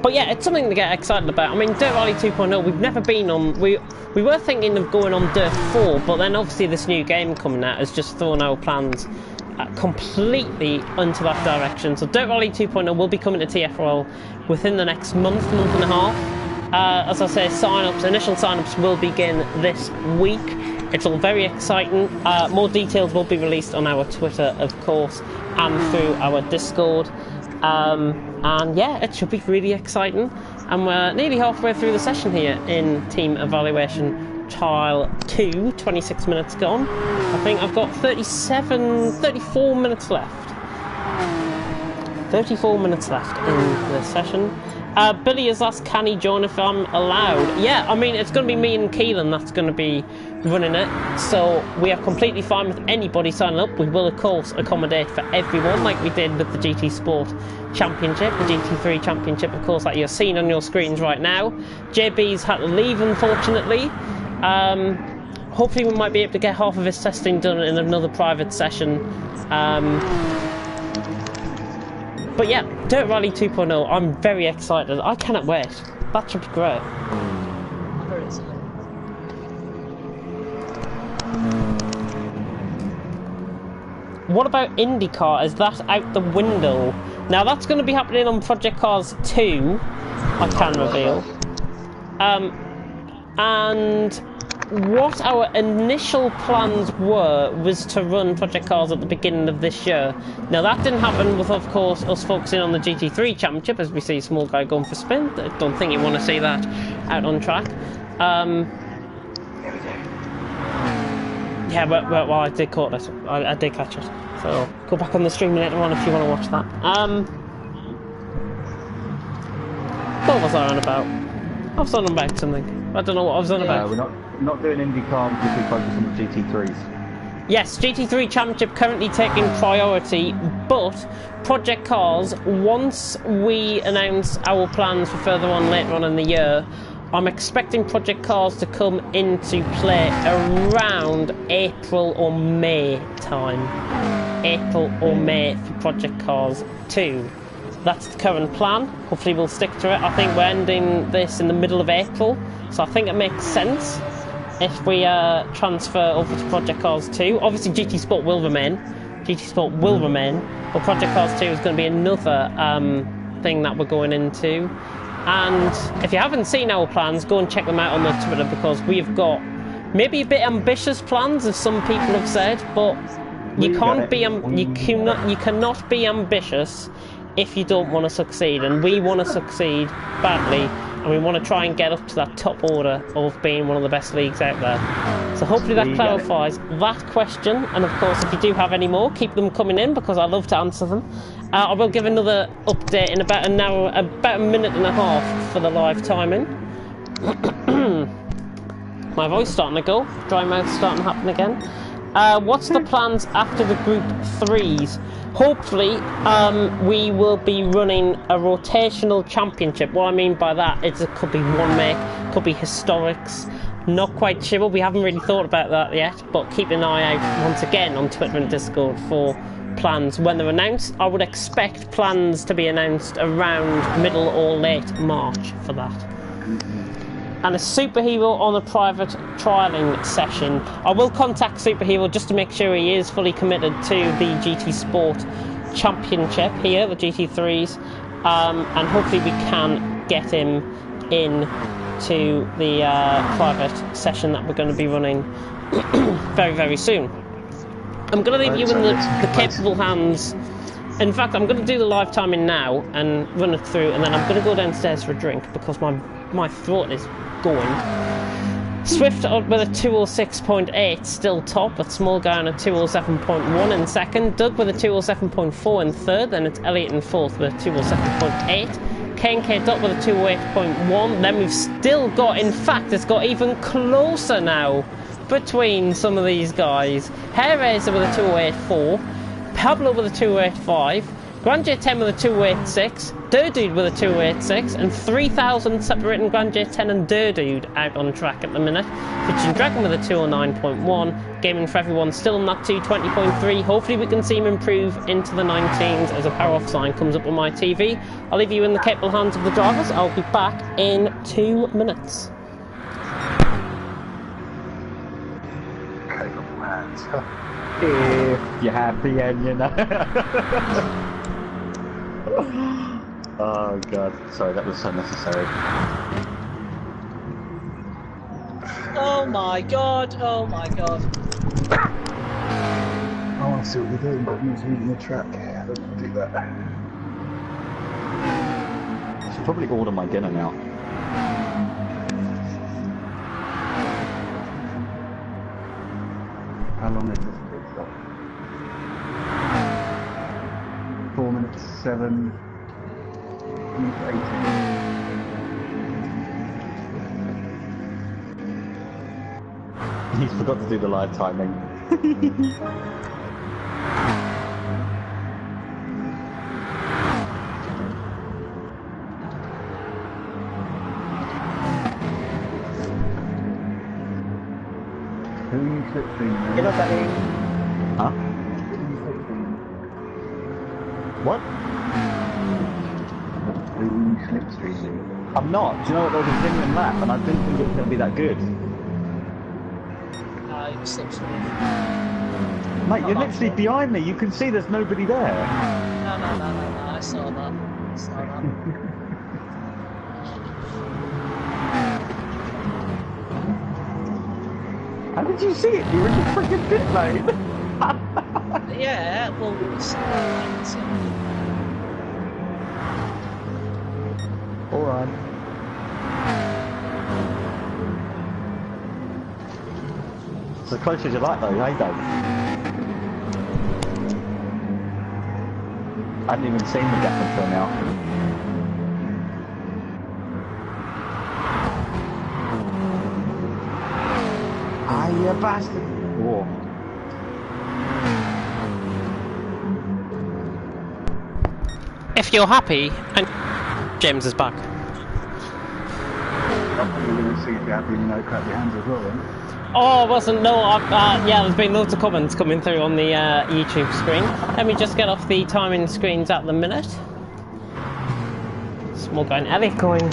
But yeah, it's something to get excited about. I mean, Dirt Rally 2.0, we've never been on... We were thinking of going on Dirt 4, but then obviously this new game coming out has just thrown our plans completely into that direction. So Dirt Rally 2.0 will be coming to TFRL within the next month and a half. As I say, initial sign-ups will begin this week. It's all very exciting. More details will be released on our Twitter, of course, and through our Discord. And yeah, it should be really exciting. And we're nearly halfway through the session here in Team Evaluation Trial 2, 26 minutes gone. I think I've got 34 minutes left. 34 minutes left in the session. Billy has asked, can he join if I'm allowed? Yeah, I mean, it's going to be me and Keelan that's going to be running it, so we are completely fine with anybody signing up. We will, of course, accommodate for everyone, like we did with the GT Sport Championship, the GT3 Championship, of course, that you're seeing on your screens right now. JB's had to leave, unfortunately. Hopefully we might be able to get half of his testing done in another private session. But yeah, Dirt Rally 2.0, I'm very excited. I cannot wait. That should be great. Very excited. What about IndyCar? Is that out the window? Now that's going to be happening on Project Cars 2, I can reveal. And what our initial plans was to run Project Cars at the beginning of this year. Now that didn't happen with, of course, us focusing on the GT3 Championship, as we see a small guy going for spin. I don't think you want to see that out on track. Yeah, well, I did caught it. I did catch it. So go back on the stream later on if you want to watch that. What was I on about? I was on about something. I don't know what I was on about. We're not doing IndyCar because we focus on the GT3s. Yes, GT3 Championship currently taking priority, but Project Cars, once we announce our plans for further on later on in the year, I'm expecting Project Cars to come into play around April or May time. April or May for Project Cars 2. That's the current plan. Hopefully we'll stick to it. I think we're ending this in the middle of April, so I think it makes sense if we transfer over to Project Cars 2. Obviously GT Sport will remain. GT Sport will remain, but Project Cars 2 is going to be another thing that we're going into. And if you haven't seen our plans, go and check them out on the Twitter, because we've got maybe a bit ambitious plans, as some people have said, but you cannot be ambitious if you don't want to succeed, and we want to succeed badly, and we want to try and get up to that top order of being one of the best leagues out there. So hopefully that clarifies that question, and of course if you do have any more, keep them coming in, because I love to answer them. I will give another update in about an hour, about a minute and a half for the live timing. My voice starting to go, dry mouth starting to happen again. What's the plans after the Group 3s? Hopefully, we will be running a rotational championship. What I mean by that is it could be one make, could be historics. Not quite sure. We haven't really thought about that yet, but keep an eye out once again on Twitter and Discord for plans when they're announced. I would expect plans to be announced around middle or late March for that. And a Superhero on a private trialling session. I will contact Superhero just to make sure he is fully committed to the GT Sport Championship here, the GT3s, and hopefully we can get him in to the private session that we're going to be running very, very soon. I'm going to leave you in the capable hands. In fact, I'm going to do the live timing now and run it through, and then I'm going to go downstairs for a drink because my throat is going. Swift with a 206.8 still top, but small guy on a 207.1 in second. Doug with a 207.4 in third, then it's Elliot in fourth with a 207.8. K&K Dot with a 208.1. Then we've still got, in fact, it's got even closer now between some of these guys. Hair Razor with a 208.4. Pablo with a 208.5. Grand J10 with a 286, Durdude with a 286, and 3,000 separating Grand J10 and Durdude out on track at the minute. Fitchin Dragon with a 209.1, Gaming for Everyone still on that 220.3. Hopefully we can see him improve into the 19s as a power off sign comes up on my TV. I'll leave you in the capable hands of the drivers. I'll be back in 2 minutes. Capable hands. If you're happy and you know. Oh god, sorry, that was so necessary. Oh my god, oh my god. I want to see what you're doing, but you're reading the track. I don't do that. I should probably order my dinner now. How long is this pit stop? 4 minutes 7 minutes 18. He's forgot to do the live timing. Who are you slipstreaming? Hello, buddy. Huh? Who are you slipstreaming? What? Who are you slipstreaming? I'm not. Do you know what? There was a genuine lap, and I didn't think it was going to be that good. You slipped me. Mate, you're literally behind me. You can see there's nobody there. No, I saw that. I saw that. How did you see it? You were in the freaking pit lane. Yeah, well, it's alright. Alright. It's as close as you like though, hey Dave? I hadn't even seen the gap until now. Ah, you bastard! Whoa. If you're happy, and James is back. I'm going to see if you're happy and clap your hands as well then. Oh, I wasn't. No, yeah, there's been loads of comments coming through on the YouTube screen. Let me just get off the timing screens at the minute. Small guy and Elliot going.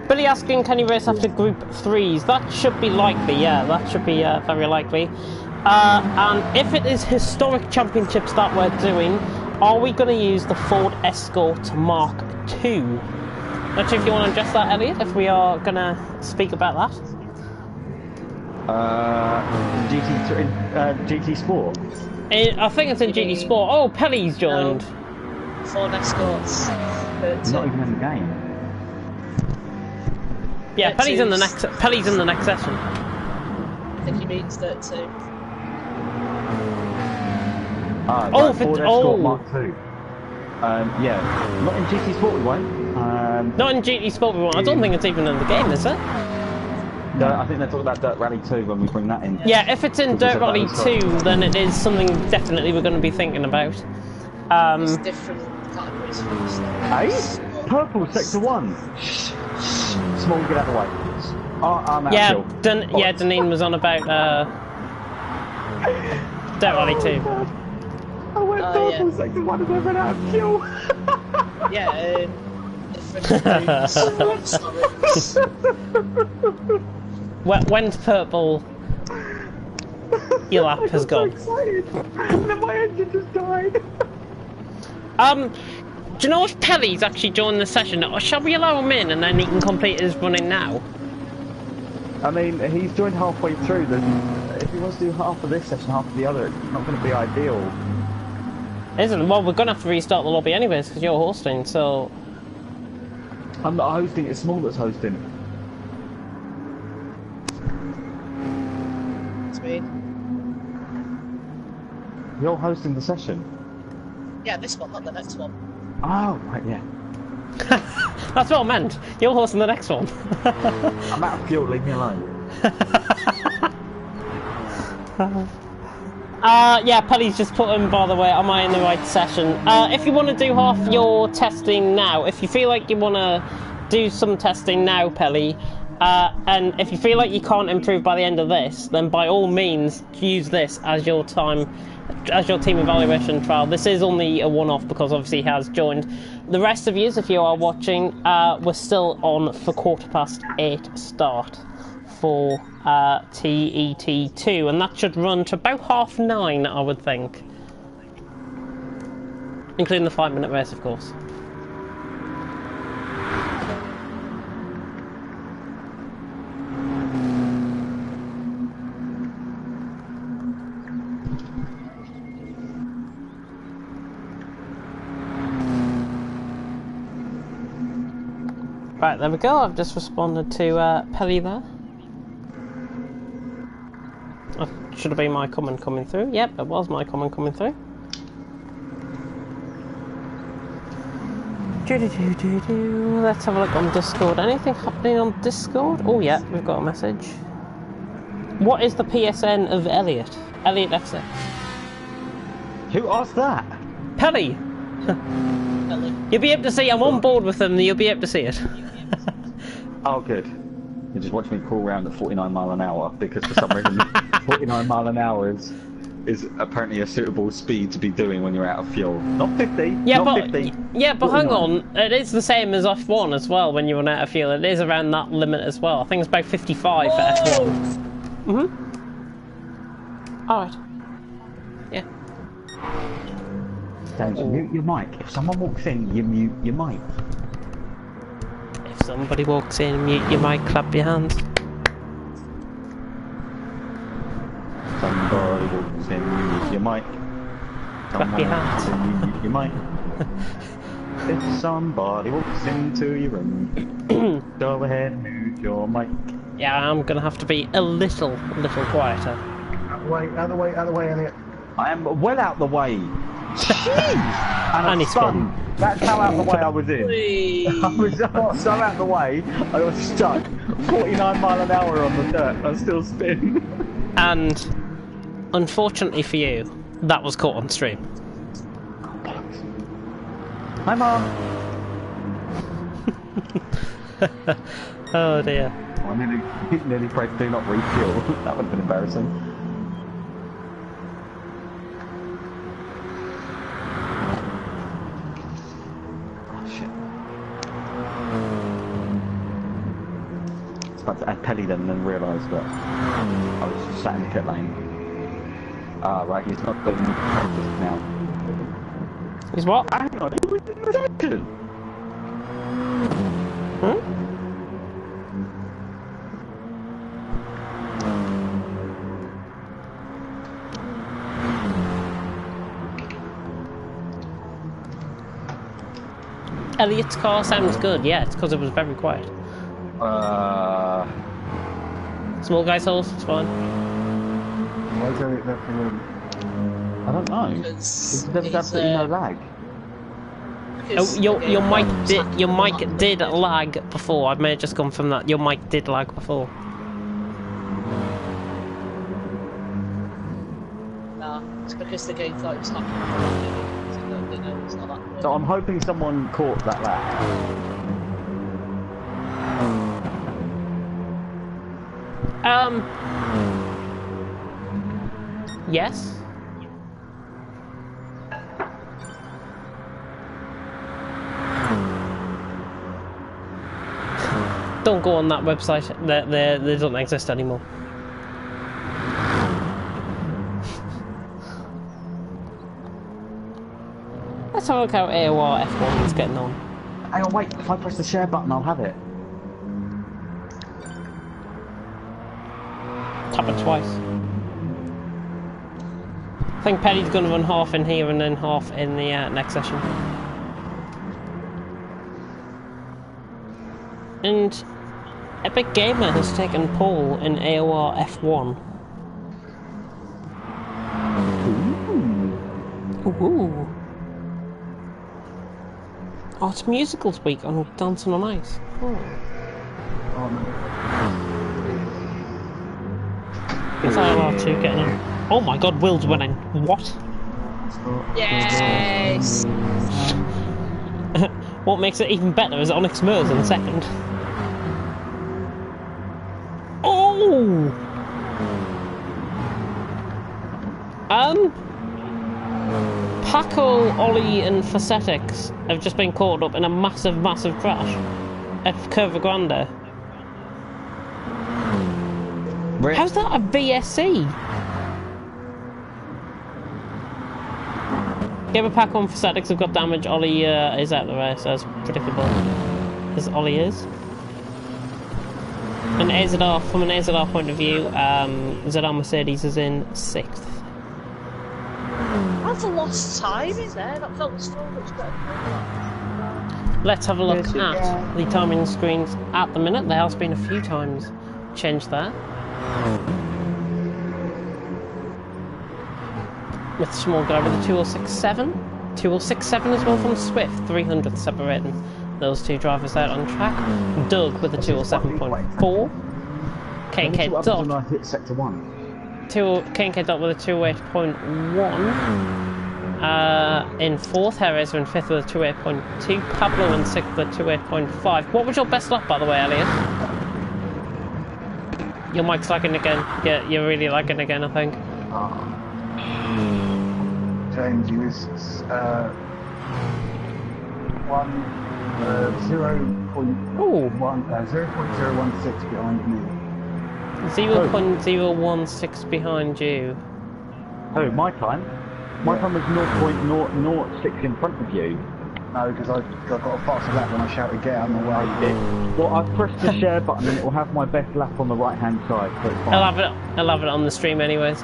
Billy asking, can you race after Group 3s? That should be likely, yeah, that should be very likely. And if it is historic championships that we're doing, are we going to use the Ford Escort Mark II? Not sure if you want to address that, Elliot, if we are going to speak about that. GT Sport? I think it's in GT Sport. Oh, Pelly's joined. Ford Escorts. Not even in the game. Yeah, Pelly's in the next session. I think he means 32. Ah, Oh, right, Ford Escort Mark II. Yeah, not in GT Sport we won't. Not in GT Sport we won't. I don't think it's even in the game, is it? No, I think they're talking about Dirt Rally 2 when we bring that in. Yeah, if it's in Dirt Rally 2, then it is something definitely we're going to be thinking about. There's different categories for this. Hey? Purple Sector 1. Shh. Small, get out of the way. Oh, I'm out Yeah, of Deneen was on about Dirt Rally 2. I went Purple Sector 1 and I ran out of fuel. Yeah, different stories. When's purple? Your lap has gone. So excited. And then my engine just died. Do you know if Pelly's actually joined the session, or shall we allow him in and then he can complete his running now? I mean, he's joined halfway through. Then if he wants to do half of this session, half of the other, it's not going to be ideal. Isn't? Well, we're going to have to restart the lobby anyways because you're hosting, so... I'm not hosting, it's Small that's hosting. It's me. You're hosting the session. Yeah, this one, not the next one. Oh, right, yeah. That's what I meant. Your horse in the next one. I'm out of fuel, leave me alone. Yeah, Pelly's just put in, by the way, am I in the right session? If you want to do half your testing now, if you feel like you want to do some testing now, Pelly, and if you feel like you can't improve by the end of this, then by all means use this as your team evaluation trial. This is only a one-off because obviously he has joined. The rest of you, if you are watching, we're still on for 8:15 start for TET2, and that should run to about 9:30, I would think, including the 5-minute race, of course. Right, there we go. I've just responded to Pelly there. Should have been my comment coming through. Yep, it was my comment coming through. Let's have a look on Discord. Anything happening on Discord? Oh yeah, we've got a message. What is the PSN of Elliot? Elliot F6. Who asked that? Pelly! Pelly. You'll be able to see, I'm on board with them, you'll be able to see it. Oh, good. You just watch me crawl around at 49 mile an hour because for some reason 49 mile an hour is apparently a suitable speed to be doing when you're out of fuel. Not 50. Yeah, not but 50. yeah, but 49. hang on, it is the same as F1 as well when you run out of fuel. It is around that limit as well. I think it's about 55 for F1. Alright. Yeah. James, mute your mic. If someone walks in, you mute your mic. If somebody walks in, mute your mic, clap your hands. Somebody walks in, mute your mic. Clap your hands. Mute your mic. If somebody walks into your room, go ahead and mute your mic. Yeah, I'm gonna have to be a little quieter. Out the way, out the way, out the way, Elliot. I am well out the way. Jeez! And it's spun. That's how out the way I was in. Whee! I was so out the way, I was stuck 49 mile an hour on the dirt. I still spin. And unfortunately for you, that was caught on stream. Hi, Mum. Oh dear. I nearly prayed do not refuel. That would have been embarrassing. Oh shit. I was about to add Pelly then and then realised that I was just sat in the pit lane. Ah, right, he's not going to practice now. Is what? Hang on, he was in the section! Elliot's car sounds good, yeah, it's because it was very quiet. Small guy's horse, it's fine. Why is Elliot left the room? I don't know. Because There was absolutely no lag. Oh, your mic did lag before. I may have just gone from that. Your mic did lag before. Nah, it's because the game thought it was happening. So they know it's not that good. So I'm hoping someone caught that lag. Yes. Don't go on that website. They don't exist anymore. Let's have a look how AOR F1 is getting on. Hang on, wait. If I press the share button, I'll have it. Tap it twice. I think Penny's going to run half in here and then half in the next session. And Epic Gamer has taken pole in AOR F1. Ooh. Oh, it's musicals week on Dancing on Ice. Oh. Guess ILR2 getting in. Oh my god, Will's winning. What? Yes! What makes it even better is Onyx Mers in second. Oh! Paco, Ollie and Facetics have just been caught up in a massive, massive crash at Curva Grande. How's that a VSC? Give Paco and Facetics have got damage. Ollie is out of the race, as predictable as Ollie is. And AZR, from an AZR point of view, ZR Mercedes is in 6th. That's a lost time, is there? That felt so much better. Let's have a look at the timing screens at the minute. There has been a few times changed there. With small guy with a 2067. 2067 as well from Swift. 300th separating those two drivers out on track. Doug with a 207.4. K&K Dot. When I hit sector 1. K&K Dot with a 208.1. In 4th, Herazer in 5th with a 208.2. Pablo in 6th with a 208.5. What was your best lap, by the way, Elliot? Your mic's lagging again. Yeah, you're really lagging again, I think. James, he was 0.016 behind me. 0.016 behind you. Oh, my time? My time was 0.006 in front of you. No, because I got a faster lap when I shouted get out of my way. You did. Well, I've pressed the share button and it will have my best lap on the right hand side, so it's fine. I'll have it on the stream anyways.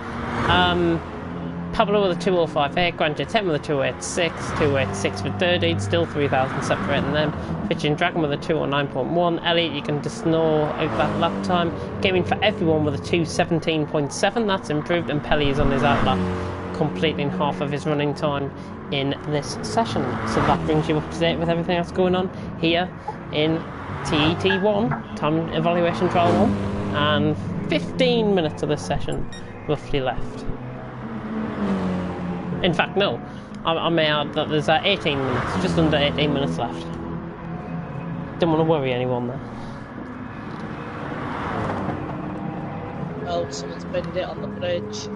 Pablo with a 205.8, Grandeur 10 with a 286, 286 for Dirty, still 3,000 separating them. Fitching Dragon with a 209.1, Elliot, you can just ignore that lap time. Gaming for Everyone with a 217.7, that's improved, and Pelly is on his outlap, completing half of his running time in this session. So that brings you up to date with everything that's going on here in TET1, Time Evaluation Trial 1, and 15 minutes of this session roughly left. In fact, no, I may add that there's 18 minutes, just under 18 minutes left. Don't want to worry anyone there. Oh, someone's binned it on the bridge.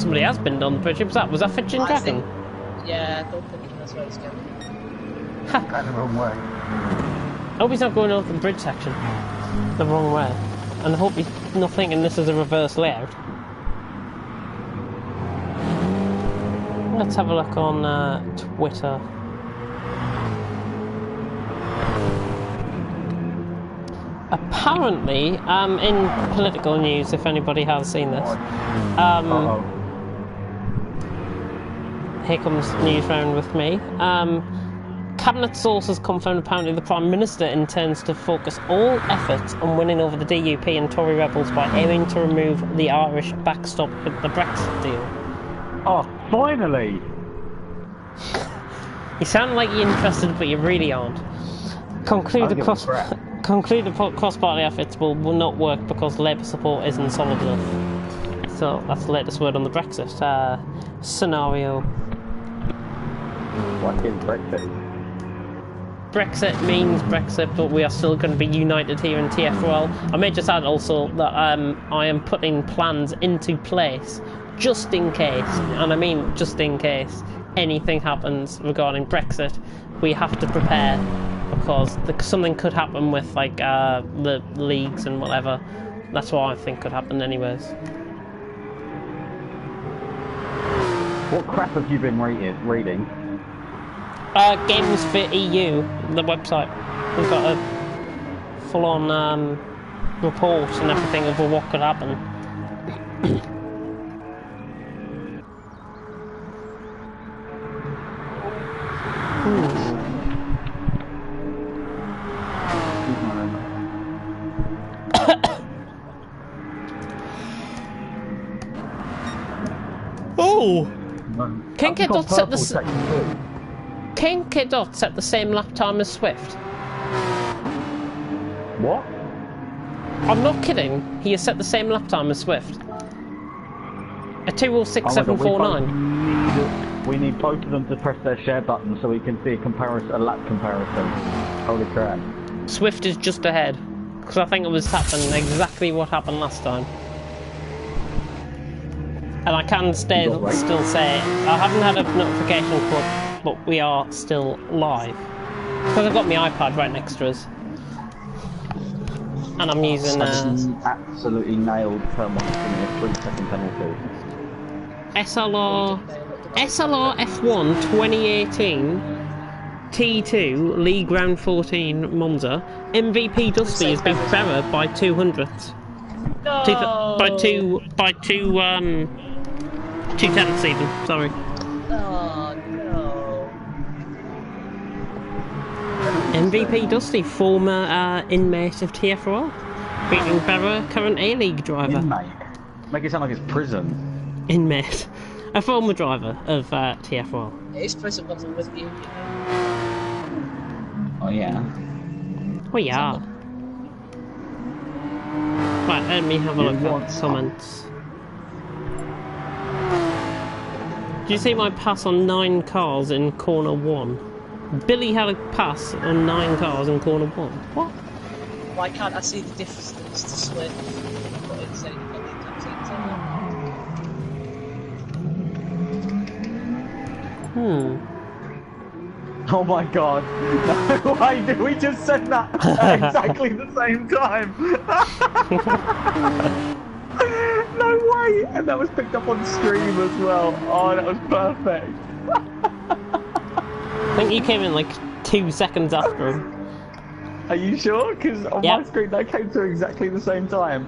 Somebody has been on the bridge. Was that Fitching Dragon? Yeah, I don't think that's where it's going. Going the wrong way. I hope he's not going over the bridge section the wrong way. And I hope he's not thinking this is a reverse layout. Let's have a look on Twitter. Apparently, in political news, if anybody has seen this, here comes news round with me. Cabinet sources confirmed apparently the Prime Minister intends to focus all efforts on winning over the DUP and Tory rebels by aiming to remove the Irish backstop with the Brexit deal. Oh, finally! You sound like you're interested, but you really aren't. Concluded cross-party efforts will not work because Labour support isn't solid enough. So that's the latest word on the Brexit scenario. What is Brexit? Brexit means Brexit, but we are still going to be united here in TFRL. I may just add also that I am putting plans into place just in case, and I mean just in case, anything happens regarding Brexit. We have to prepare because something could happen with like the leagues and whatever. That's what I think could happen anyways. What crap have you been reading? Games for EU, the website. We've got a full-on report and everything of what could happen. Oh! Dot on set the purple section 2. KK Dot set the same lap time as Swift. What? I'm not kidding. He has set the same lap time as Swift. A 2:06.749. We need both of them to press their share button so we can see a comparison, a lap comparison. Holy crap! Swift is just ahead because I think it was happening exactly what happened last time. And I can still say I haven't had a notification come up, but we are still live because I've got my iPad right next to us. And I'm using absolutely nailed per month in a 3-second penalty. SLR F1 2018 T2 League Round 14 Monza. MVP Dusty has been better by 200ths. No! By two tenths even. Sorry. Oh no! MVP Dusty, former inmate of TFRL, beating Berra, current A-League driver. Inmate? Make it sound like it's prison. Inmate. A former driver of TFRL. His prison wasn't with you. Oh yeah. Oh yeah. Right, let me have a look at comments. Do you see my pass on 9 cars in corner 1? Billy had a pass on 9 cars in corner 1. What? Why can't I see the distance to Swift? But it's saying you've got the exact same time. Oh my god. No, why did we just said that at exactly the same time? No way! And that was picked up on stream as well. Oh, that was perfect. I think you came in like 2 seconds after him. Are you sure? Because on my screen they came through exactly the same time.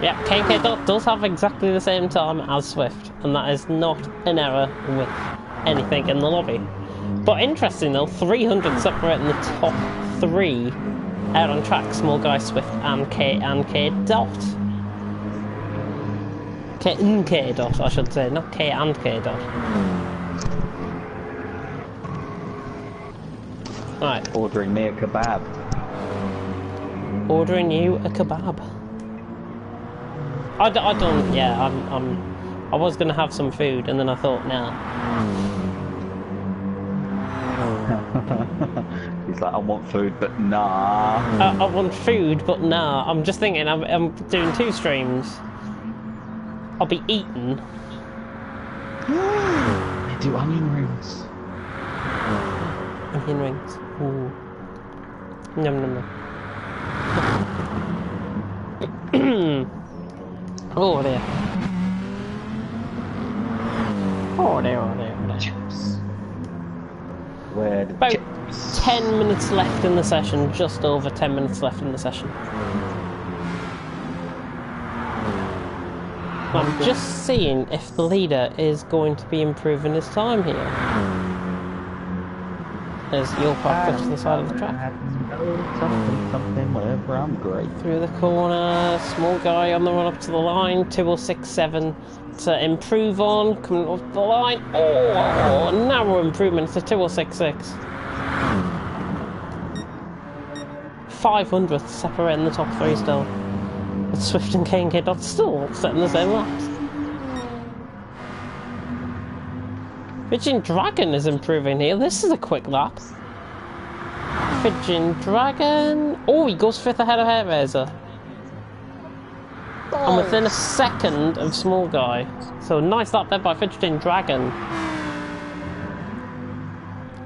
Yeah, KK Dot does have exactly the same time as Swift, and that is not an error with anything in the lobby. But interesting though, 300 separating the top 3 out on track, Small Guy, Swift and K Dot. K and K Dot, I should say, not K and K Dot. Right. Ordering me a kebab. Ordering you a kebab. I don't, yeah, I was gonna have some food and then I thought, nah. He's like, I want food, but nah. I want food, but nah. I'm just thinking, I'm doing 2 streams. I'll be eating. They do onion rings. Onion rings. Ooh. Nom nom nom. Oh dear. Oh dear, oh dear, oh dear. Chips. Where the About chips? 10 minutes left in the session, just over 10 minutes left in the session. I'm just seeing if the leader is going to be improving his time here. As you'll park to the side of the track. Something, whatever, I'm great. Through the corner, Small Guy on the run up to the line, 2:06.7 to improve on, coming off the line. Oh, narrow improvement to 2:06.6. 500th separating the top 3 still. With Swift and K Dot still setting the same laps. Fidging Dragon is improving here. This is a quick lap. Fidging Dragon. Oh, he goes 5th ahead of Hairraiser. And within a second of Small Guy. So nice lap there by Fidging Dragon.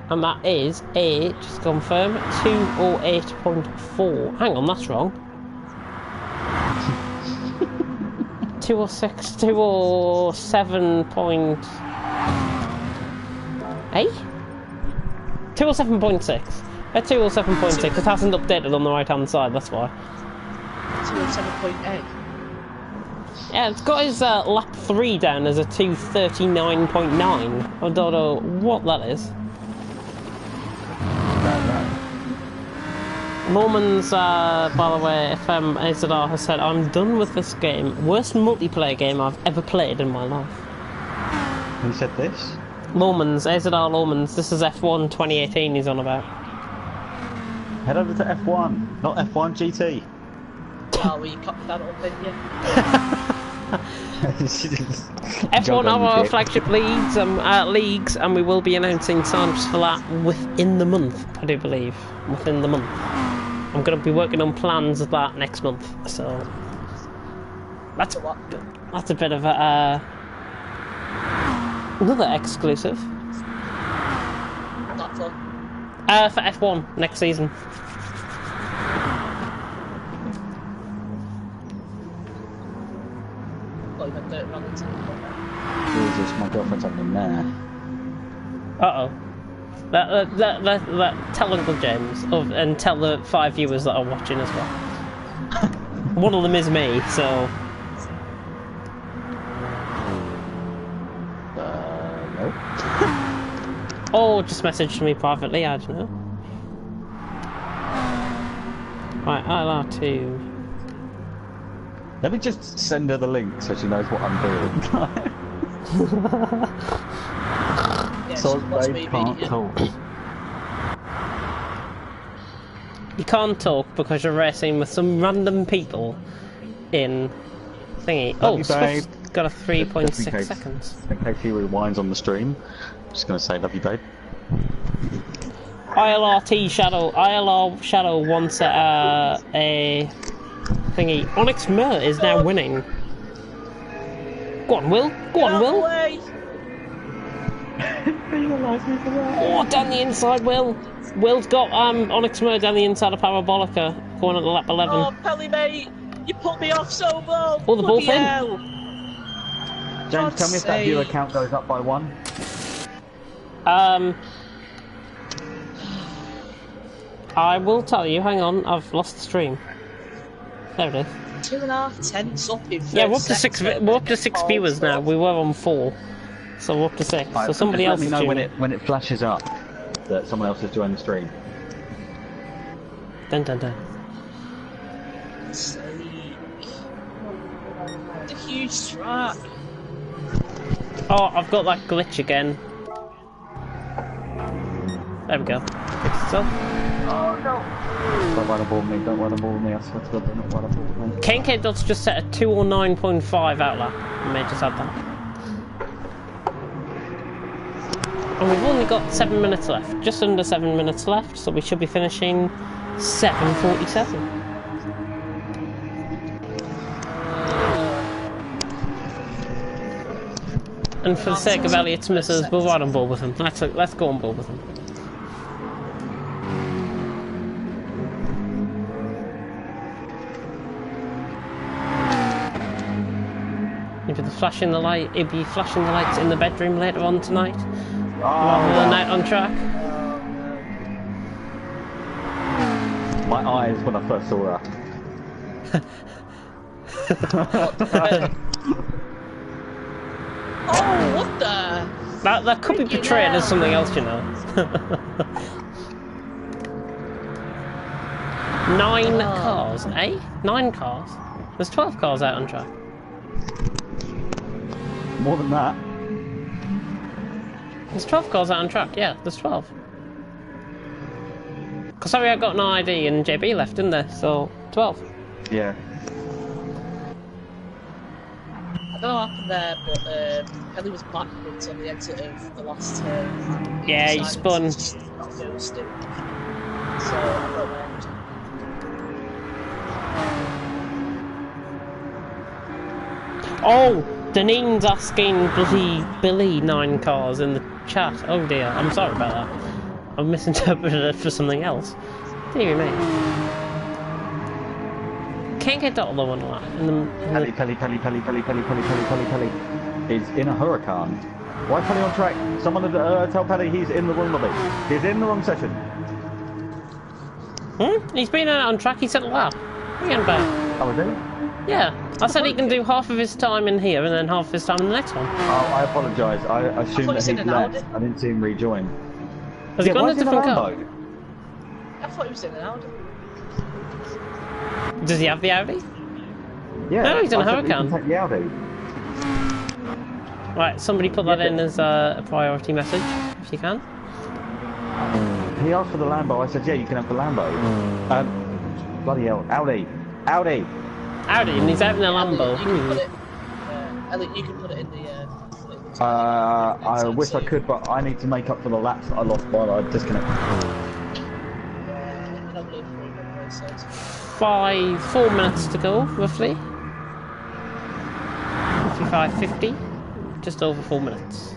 And that is a, just confirm, 2:08.4. Hang on, that's wrong. 2:06, 2:07.8? 2:07.6. At 2:07.6, it hasn't updated on the right hand side, that's why. 2:07.8. Yeah, it's got his lap 3 down as a 2:39.9. I don't know what that is. Mormons, by the way, FM Azadar has said, I'm done with this game. Worst multiplayer game I've ever played in my life. Who said this? Lawmans, AZR Lawmans. This is F1 2018 he's on about. Head over to F1, not F1 GT. Oh, well, you cocked that up, didn't you? F1 are our flagship leagues, and we will be announcing sign-ups for that within the month, I do believe. Within the month. I'm going to be working on plans of that next month, so... That's a bit of a... another exclusive. Not fun. For F1, next season. Well, you've dirt run into Jesus, my girlfriend's having a mare. Uh-oh. Tell Uncle James, and tell the 5 viewers that are watching as well. One of them is me, so... No. Or just message me privately, I don't know. Right, ILR2. Let me just send her the link so she knows what I'm doing. Yeah, So she wants babe me can't video. talk. You can't talk because you're racing with some random people in thingy. Love Oh, you, Swift's babe. got a Just in 3.6 case. seconds. In case he rewinds on the stream, I'm just going to say love you, babe. ILR Shadow wants a thingy. Onyx Mer is now winning. Go on, Will. Go on, Will. Away. Oh, down the inside, Will. Will's got Onyx Mer down the inside of Parabolica, going on to lap 11. Oh, Pelly, mate. You pulled me off so well. Oh, the ball Bloody fin. hell. James, tell me if that viewer count goes up by 1. I will tell you. Hang on, I've lost the stream. There it is. 2.5 tenths up in 30 Yeah, we're up to seconds. 6. We're up to 6 viewers now. We were on 4, so we're up to 6. So somebody just else let is me know tuning. when it flashes up that someone else has joined the stream. Dun dun dun. It's a huge track. Oh, I've got that glitch again. There we go. Fixed itself. Don't run aboard me, don't run aboard me, I swear to God, don't run aboard me. KK Dot's just set a 209.5 outlap. I may just add that. And we've only got 7 minutes left. Just under 7 minutes left, so we should be finishing 7:47. And for the sake of Elliot's misses, we'll ride on board with him. Let's go on board with him. If it's flashing the light, it'd be flashing the lights in the bedroom later on tonight, rather than out on track. My eyes when I first saw her. Oh, what the? That could be portrayed as something else, you know. 9 cars, eh? 9 cars. There's 12 cars out on track. More than that. There's 12 cars out on track, yeah, there's 12. Because sorry, I got an ID and JB left, didn't there? So, 12. Yeah. I don't know what happened there, but Kelly was backwards on the exit of the last turn. Yeah, he spun. Just not ghosted. So, I don't know. Oh! Danine's asking bloody Billy 9 cars in the chat. Oh dear, I'm sorry about that. I've misinterpreted it for something else. Dear me. Can't get that other one like Pelly is in a hurricane. Why Pelly on track? Someone tell Pelly he's in the wrong lobby. He's in the wrong session. He's been out on track, he said a lap. What are you on about? Oh, is he? Yeah, I said he can do half of his time in here and then half of his time in the next one. Oh, I apologise. I assumed that he'd left. I didn't see him rejoin. Has he gone in a different car? I thought he was in an Audi. Does he have the Audi? Yeah. No, he's in a I said we can Huracan. take the Audi. Right, somebody put that in as a priority message, if you can. He asked for the Lambo. I said, yeah, you can have the Lambo. Bloody hell. Audi. Audi. Audi, and he's out in the Lambo. Elliot, you can put it in the... I wish I could, but I need to make up for the laps that I lost while I disconnected. 4 minutes to go, roughly. 55.50. Just over 4 minutes.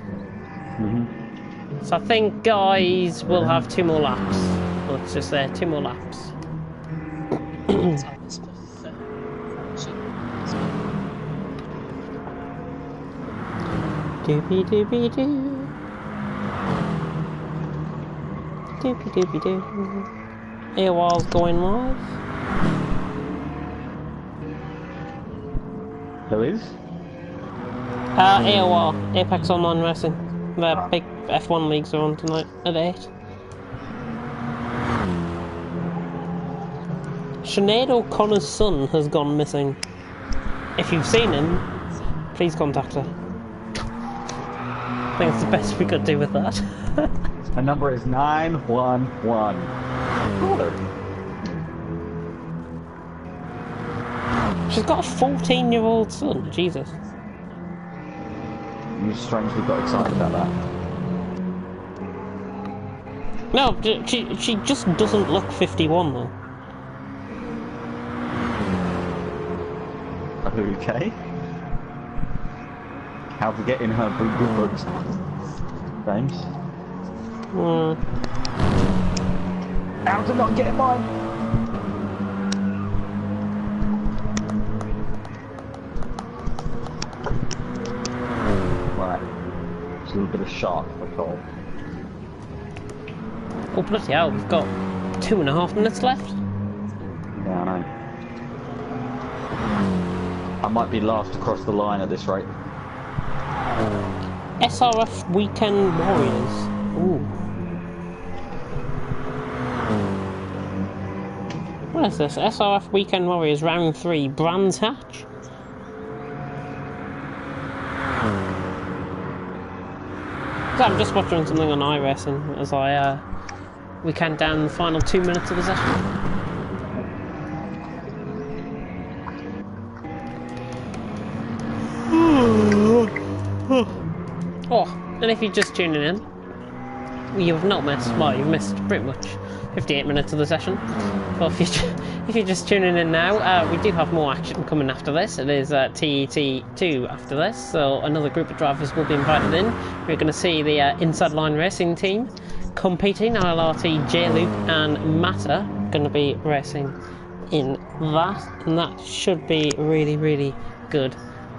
So I think guys will have 2 more laps. Well, it's just there, 2 more laps. Doobie doobie doo. Doobie doobie doo. AOR's going live. Who is? AOR, Apex Online Racing. The big F1 leagues are on tonight at 8. Sinead O'Connor's son has gone missing. If you've seen him, please contact her. I think it's the best we could do with that. Her number is 911. She's got a 14-year-old son, Jesus. You strangely got excited about that. No, she just doesn't look 51 though. Okay. How to get in her good books. James. How to not get in mine. Right. Just a little bit of shark for Cole. Oh bloody hell, we've got 2.5 minutes left. Yeah, I know. I might be last across the line at this rate. SRF Weekend Warriors. Ooh. What is this? SRF Weekend Warriors Round 3, Brands Hatch? So I'm just watching something on iRacing as we count down the final 2 minutes of the session. Oh, and if you're just tuning in, you've not missed, well, you've missed pretty much 58 minutes of the session. But if you're just tuning in now, we do have more action coming after this. It is TET2 after this, so another group of drivers will be invited in. We're going to see the Inside Line Racing team competing. LLRT, J-Luke and Matter going to be racing in that, and that should be really, really good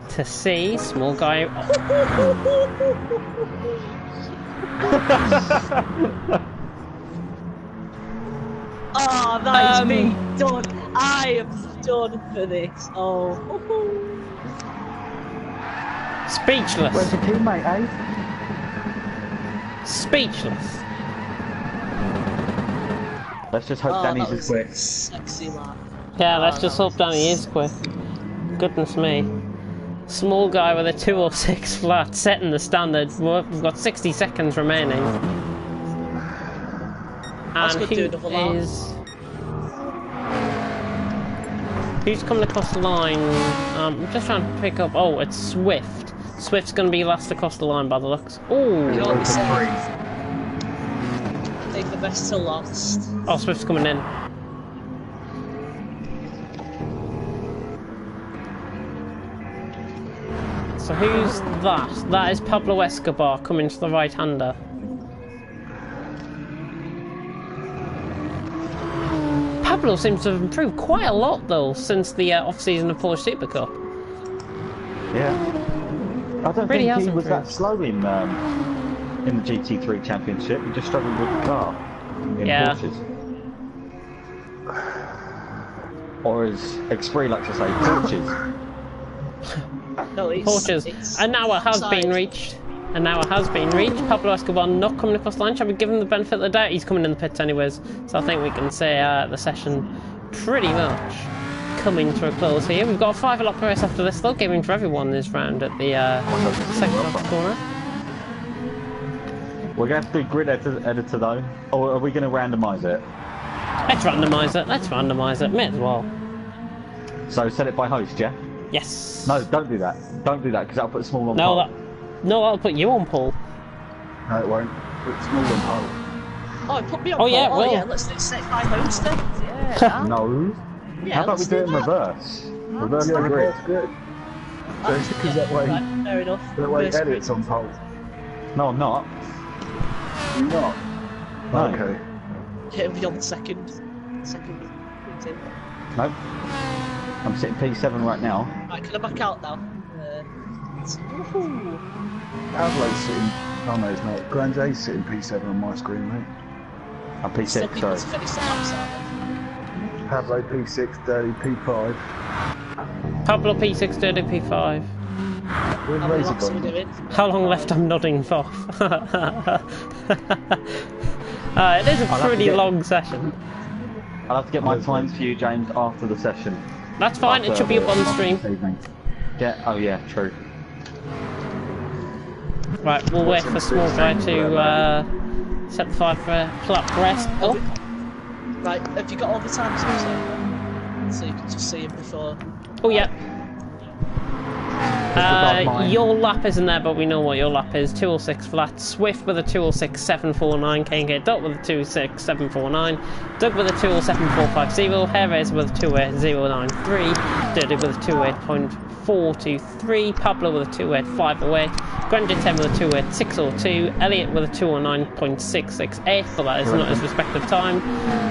to see. Small guy. Oh, that is me done. I am done for this. Oh. Speechless. Where's your teammate, eh? Speechless. Let's just hope Danny's is quick. Sexy lap. Yeah, let's just hope Danny is quick. Goodness me. Small guy with a 206 flat, setting the standard. We've got 60 seconds remaining. And who's coming across the line? I'm just trying to pick up. Oh, it's Swift. Swift's going to be last across the line by the looks. Oh, take the best to last. Oh, Swift's coming in. So who's that? That is Pablo Escobar coming to the right-hander. Pablo seems to have improved quite a lot though since the off-season of Polish Super Cup. Yeah. I don't Really think he has was that improved. slow in the GT3 Championship. He just struggled with the car in Porsches. Or as Xpree likes to say, Porsches. No, Porsches. An hour has been reached. An hour has been reached. Pablo Escobar not coming across the line. Shall we give him the benefit of the doubt? He's coming in the pits anyways. So I think we can say the session pretty much coming to a close here. We've got a 5 lap race after this though. Gaming for everyone this round at the second lap corner. We're going to have to do grid editor though, or are we going to randomise it? Let's randomise it. Let's randomise it. May as well. So set it by host, yeah? Yes. No, don't do that. Don't do that because that'll put small on No, pole. that'll put you on pole. No, it won't. It's small and pole. Oh, it put me on. Oh yeah, well. Yeah, let's do set by host then. Yeah. No. Yeah, How about we let's do it in that. reverse? Reverse Yeah, the grid. that's good. Because that way, Right, fair enough. that way Reverse edits on pole. No, I'm not. You're not? No. Okay. It'll be on the second. Printing. Nope. I'm sitting P7 right now. Right, can I back out now? Woohoo! Pablo's sitting. Oh no, it's not. Grand J's sitting P7 on my screen, mate. I'm Still P6, people sorry. to finish the laps, aren't Pablo P6, Dirty P5. Pablo P6, Dirty P5. they? Where's How many Razor laps are we gone? doing? How long left? I'm nodding off. It is a have to pretty get- long session. I'll have to get my times for you, James, after the session. That's fine. It should be up on the stream. Evening. Yeah. Oh yeah, true. Right, we'll wait for Small Guy to set the 5 lap rest up. Right, have you got all the times up so you can just see him before? Oh yeah. Mine. Your lap isn't there, but we know what your lap is. 206 flat. Swift with a 206.749. KK Dot with a 206.749. Doug with a 207.450. Hairraiser with a 28093. Dirty with a 208.423. Pablo with a 28508. Grande 10 with a 28602. Elliot with a 209.668, but that is not his respective time.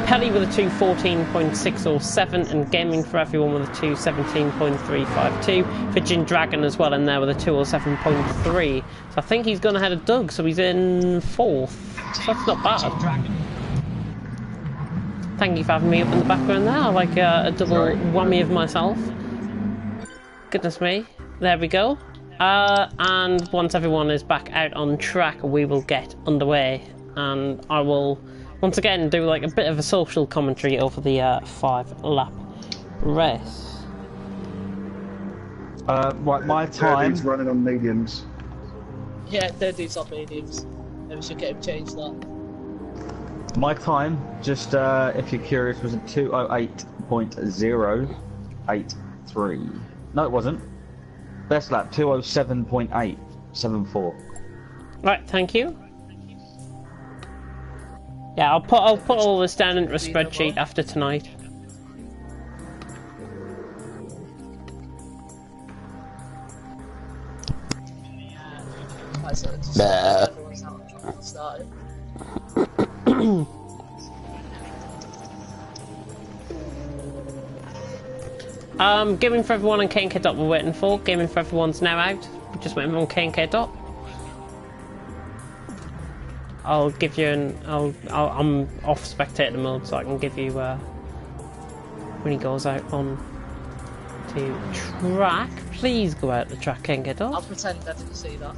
Pelly with a 214.607. And Gaming for Everyone with a 217.352. Virgin Dragon as well in there with a 207.3. So I think he's gone ahead of Doug, so he's in 4th. So that's not bad. Thank you for having me up in the background there. I like a double whammy of myself. Goodness me. There we go. And once everyone is back out on track, we will get underway. And I will, once again, do like a bit of a social commentary over the 5 lap race. Right, my time. Dirty's running on mediums. Yeah, they're dudes on mediums. Maybe we should get him changed that. My time, just if you're curious, was a 208.083. No, it wasn't. Best lap 207.874. Right, thank you. Yeah, I'll put all this down into a spreadsheet after tonight. Right, so just everyone's out of track started. Gaming for Everyone and KK Dot we're waiting for. Gaming for Everyone's now out. We're just waiting on KK Dot. I'll give you I'm off spectator mode, so I can give you when he goes out on to track. Please go out the track, KK Dot. I'll pretend I didn't see that.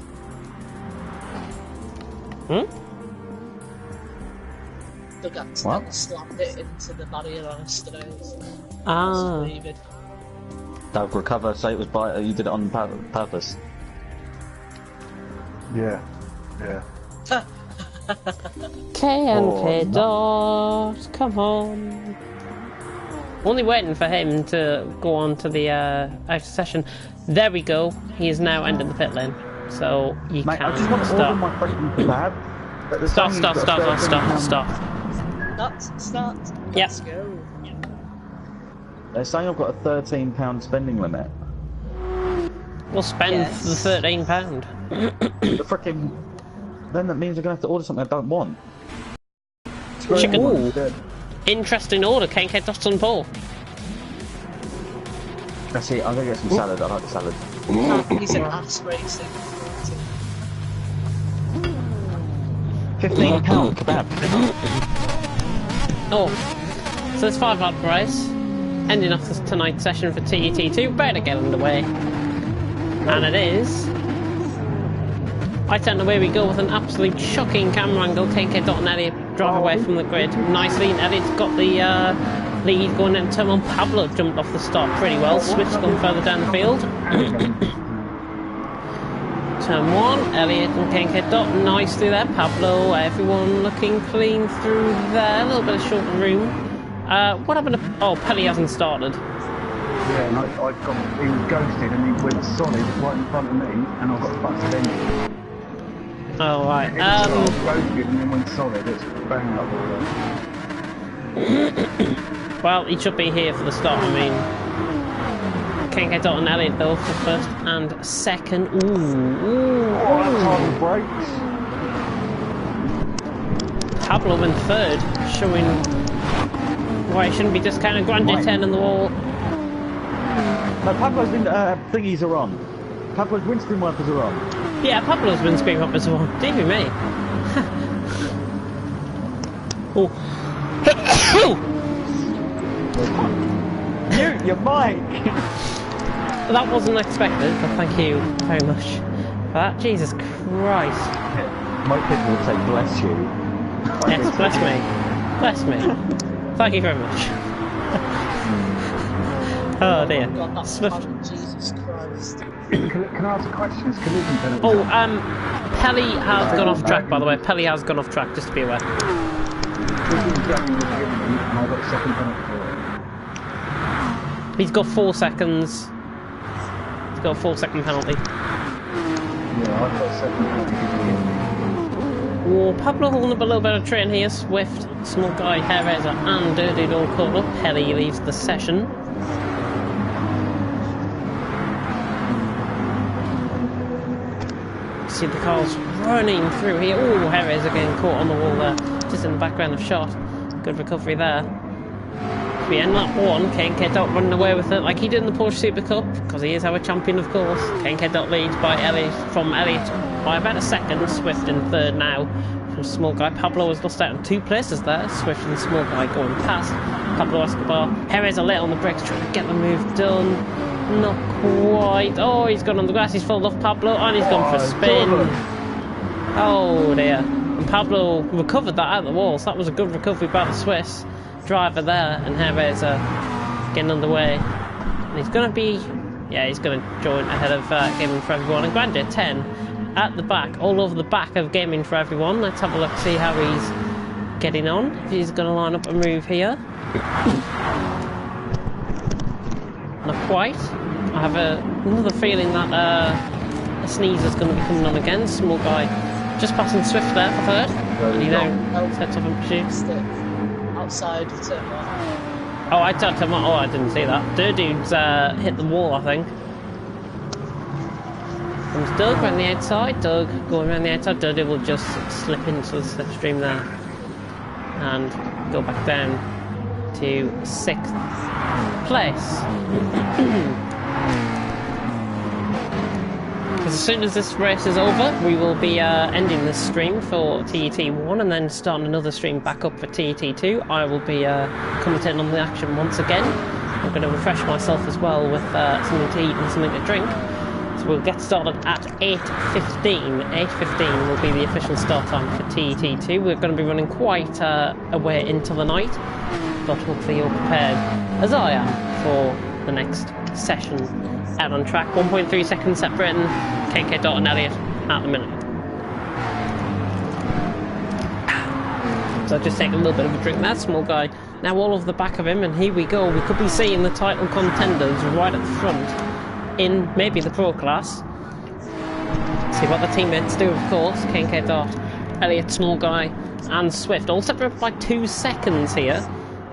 Doug accidentally slammed it into the barrier on his straight. Ah. Doug, recover, say it was by you did it on purpose. Yeah. Yeah. KNK Dot, come on. Only waiting for him to go on to the outer session. There we go. He is now ending the pit lane. So you Mate, can I just want to order start. my fucking kebab. But there's Stop. only got Start. Start. Yep. Let's go. They're saying I've got a £13 spending limit. We'll spend Yes. the £13. The frickin'. Then that means I'm gonna have to order something I don't want. Chicken. Ooh. Yeah. Interesting order. KNK Dot on pole. That's it. I'm gonna get some salad. I like the salad. He's an ass racing. £15 kebab. Oh, so it's 5 lap race. Ending off this tonight's session for TET2. About to get underway. And it is. Right, and away we go with an absolute shocking camera angle. KK Dot and Elliot drive away from the grid nicely. And Elliot's got the lead going into turn one. Pablo jumped off the start pretty well. Swift's gone further down the field. Turn one, Elliot and Kenke Dot nicely there. Pablo, everyone looking clean through there. A little bit of short room. What happened to... Oh, Pelly hasn't started. Yeah, and he was ghosted and he went solid right in front of me and I got busted in. Oh, right. Ghosted and then went solid. It's bang up all there. Well, he should be here for the start, I mean. Kenke Dot and Elliot though for first and second. Ooh. That's on the brakes. Pablo in third, showing why he shouldn't be discounted. Grande 10 in the wall. No, Pablo's thingies are on. Pablo's windscreen wipers are on. Yeah, Pablo's windscreen wipers are on. Dear me. Oh. Mute your mic! That wasn't expected, but thank you very much for that. Jesus Christ. My people would say bless you. Yes, bless me. Bless me. Thank you very much. Oh dear. God, that's Swift. Jesus Christ. Can I ask a question? Is collision penalty? Oh, Pelly has gone off track, by the way. Pelly has gone off track, just to be aware. And I got a second penalty for it. He's got 4 seconds. He's got a 4-second penalty. Yeah, I got a second penalty. Oh, Pablo holding up a little bit of train here. Swift, Small Guy, Jerez and Dirty all caught up. Pelly leaves the session. See the cars running through here. Oh, Jerez again caught on the wall there. Just in the background of shot. Good recovery there. We end lap 1, Kenke Dot running away with it like he did in the Porsche Super Cup, because he is our champion of course. Kenke Dot leads by Elliot by about a second. Swift in third now from Small Guy. Pablo has lost out on 2 places there. Swift and Small Guy going past Pablo Escobar. Jerez a little on the brakes trying to get the move done. Not quite. Oh, he's gone on the grass, he's fallen off Pablo and he's gone for a spin. Oh dear. And Pablo recovered that out of the wall, so that was a good recovery by the Swiss driver there, and Jerez getting underway. And he's going to be, yeah, he's going to join ahead of Gaming for Everyone. And Grande 10 at the back, all over the back of Gaming for Everyone. Let's have a look, see how he's getting on. If he's going to line up a move here. Not quite. I have another feeling that a sneeze is going to be coming on again. Small Guy just passing Swift there for third. And he now sets up and pursues. Outside the turn one. Oh, I tapped him. Oh, I didn't see that. Dude's hit the wall, I think. Comes Doug around the outside. Doug going around the outside. Dude will just slip into the slipstream there and go back down to 6th place. As soon as this race is over, we will be ending this stream for TET1 and then starting another stream back up for TET2. I will be commentating on the action once again. I'm going to refresh myself as well with something to eat and something to drink. So we'll get started at 8:15. 8:15 will be the official start time for TET2. We're going to be running quite a way into the night, but hopefully you're prepared, as I am, for the next session. Out on track, 1.3 seconds separating Kenke Dot and Elliot at the minute. So I'll just take a little bit of a drink there. Small Guy now all over the back of him, and here we go. We could be seeing the title contenders right at the front in maybe the Pro class. See what the teammates do, of course. Kenke Dot, Elliot, Small Guy and Swift all separated by 2 seconds here.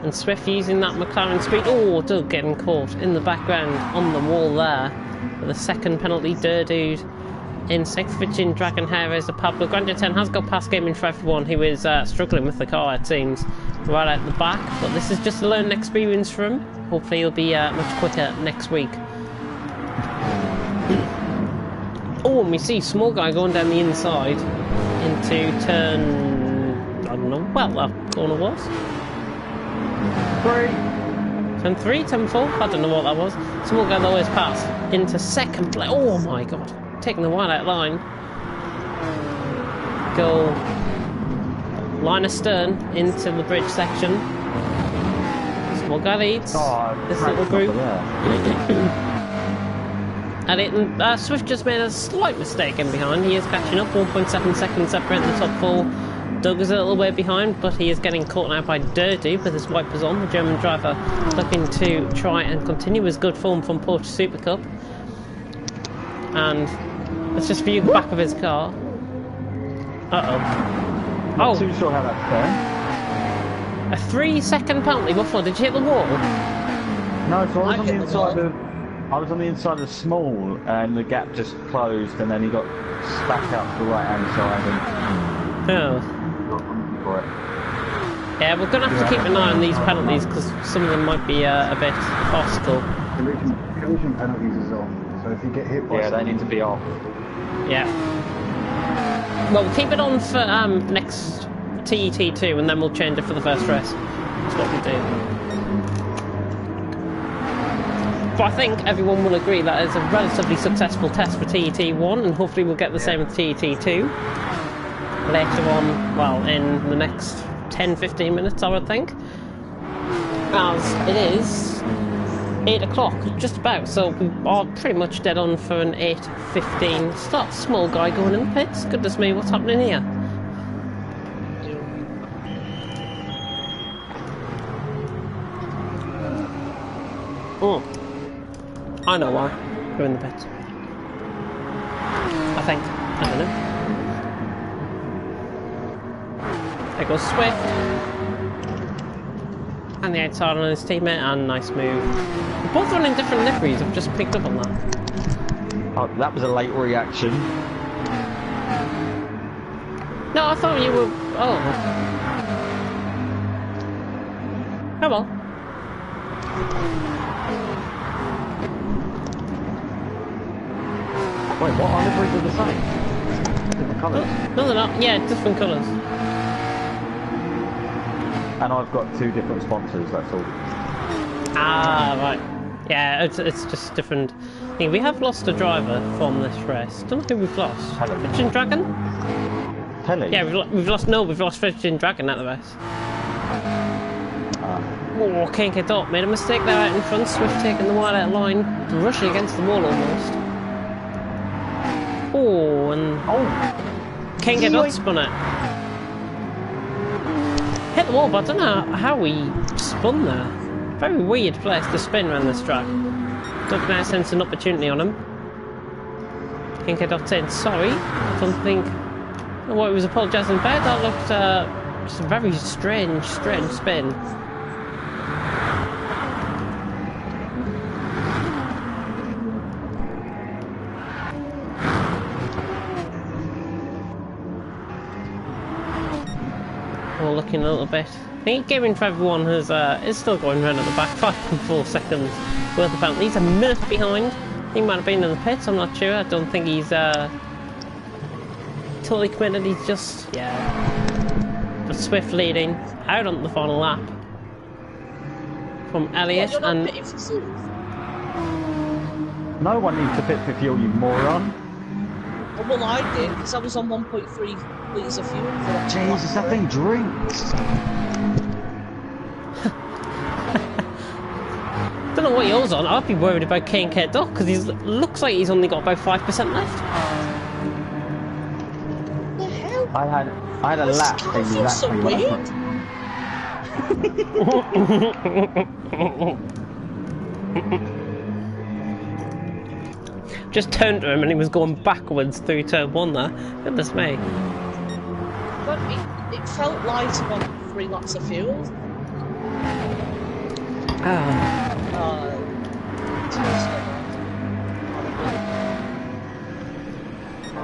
And Swift using that McLaren speed. Oh, Doug getting caught in the background on the wall there. With a second penalty, Dude in 6th, Virgin Dragon Jerez the Pablo. Grande 10 has got past Gaming for Everyone, who is struggling with the car, it seems, right out the back. But this is just a learning experience for him. Hopefully he'll be much quicker next week. Oh, and we see Small Guy going down the inside into turn... I don't know what that corner was. 3. Turn 3, turn 4, I don't know what that was. Small Guy always pass into 2nd place. Oh my god, taking the wide out line. Go line astern into the bridge section. Small guy leads this right, little group. there. And Swift just made a slight mistake in behind. He is catching up, 1.7 seconds separating the top four. Doug is a little way behind, but he is getting caught now by Dirty with his wipers on. The German driver looking to try and continue his good form from Porsche Super Cup. And let's just view the back of his car. Uh-oh. Not too sure how that's fair. A 3-second penalty. What for? Did you hit the wall? No, so I was on the inside of... I was on the inside of the small, and the gap just closed, and then he got back out to the right-hand side and... Oh. For it. Yeah, we're going to have to keep an eye on these penalties, because some of them might be a bit hostile. Collision penalties is on, so if you get hit by they need to be off. Yeah. Well, we'll keep it on for next TET2, and then we'll change it for the first race. That's what we do. But I think everyone will agree that it's a relatively successful test for TET1, and hopefully we'll get the same with TET2 later on, well, in the next 10-15 minutes, I would think. As it is 8 o'clock, just about, so we are pretty much dead on for an 8:15 start. Small guy going in the pits. Goodness me, what's happening here? Oh. I know why. We're in the pits. I think. I don't know. There goes Swift. And the outside on his teammate, and nice move. We're both running different liveries, I've just picked up on that. Oh, that was a late reaction. No, I thought you were... Oh. Oh well. Wait, what? Our liveries are the same? Different colours? No, they're not. Yeah, different colours. And I've got 2 different sponsors, that's all. Ah, right. Yeah, it's just different. Yeah, we have lost a driver from this race. Don't know who we've lost. Virgin Dragon? Telly? Yeah, we've lost Virgin Dragon at the race. Oh, Kinky Dot made a mistake there out in front. Swift taking the wide out line, rushing against the wall almost. Oh, and Kinky Dot spun it. Hit the wall, but I don't know how he spun there. Very weird place to spin around this track. Doug now sends an opportunity on him. Kinky Dot saying sorry. I don't think what he was apologising about. That looked just a very strange spin. We're looking a little bit. I think Gaming for Everyone has is still going round at the back, 5.4 seconds worth of penalties. A minute behind. He might have been in the pits, I'm not sure. I don't think he's totally committed. He's just But Swift leading out on the final lap from Elliott and no one needs to pit for fuel, you moron. Well, I did, because I was on 1.3 litres of fuel. Jesus, that thing drinks. don't know what yours on. I'd be worried about K&K Doc, because he looks like he's only got about 5% left. What the hell? I had a lap exactly Just turned to him and he was going backwards through turn 1 there. Goodness me. But it felt light on 3 laps of fuel.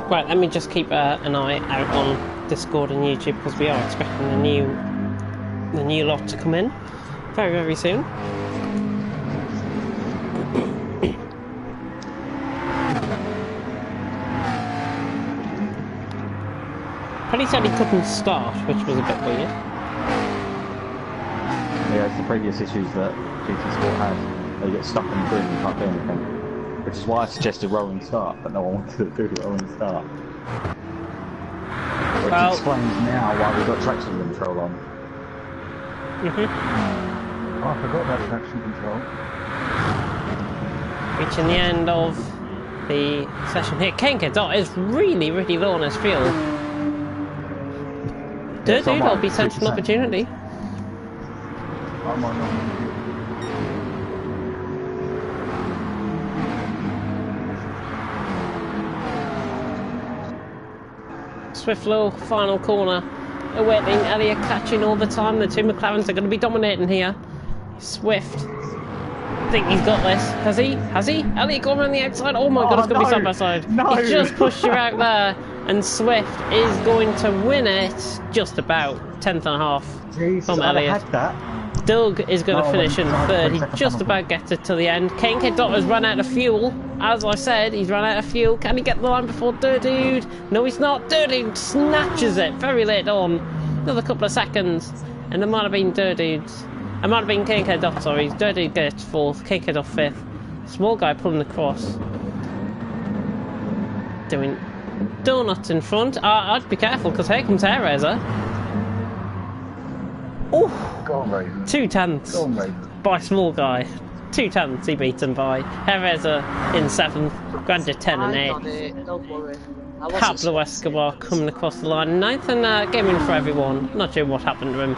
Right, let me just keep an eye out on Discord and YouTube, because we are expecting the new lot to come in very, very soon. Paddy said he couldn't start, which was a bit weird. Yeah, it's the previous issues that GT Sport had. They get stuck in the green and can't do anything. Which is why I suggested rolling start, but no one wanted to do rolling start. Which explains now why we've got traction control on. I forgot about traction control. Reaching the end of the session here. Kenka is really, really low on his fuel. Dude, I'll be sent an opportunity. I'm on. Swift low, final corner. Awaiting Elliott catching all the time. The two McLarens are going to be dominating here. Swift. I think he's got this. Has he? Has he? Elliott going on the outside. Oh my god, it's going to be side by side. No. He's just pushed you out there. And Swift is going to win it just about 10th and a half from Elliott. Had that. Doug is going to finish in third. He just about gets it to the end. Kenke has run out of fuel. As I said, he's run out of fuel. Can he get the line before Dude? No, he's not. Dude snatches it very late on. Another couple of seconds. And it might have been Dude's. It might have been Kenke sorry. Dude gets fourth. Kenke fifth. Small guy pulling across. Doing donuts in front. I'd be careful because here comes Hair Raiser. Oh! Go on, Raven. 2 tenths Go on, Raven. by small guy. 2 tenths he beat him by. Hereza in 7th, Grandeur 10 and 8. got it, don't worry. Pablo Escobar coming across the line 9th and game in for everyone. Not sure what happened to him.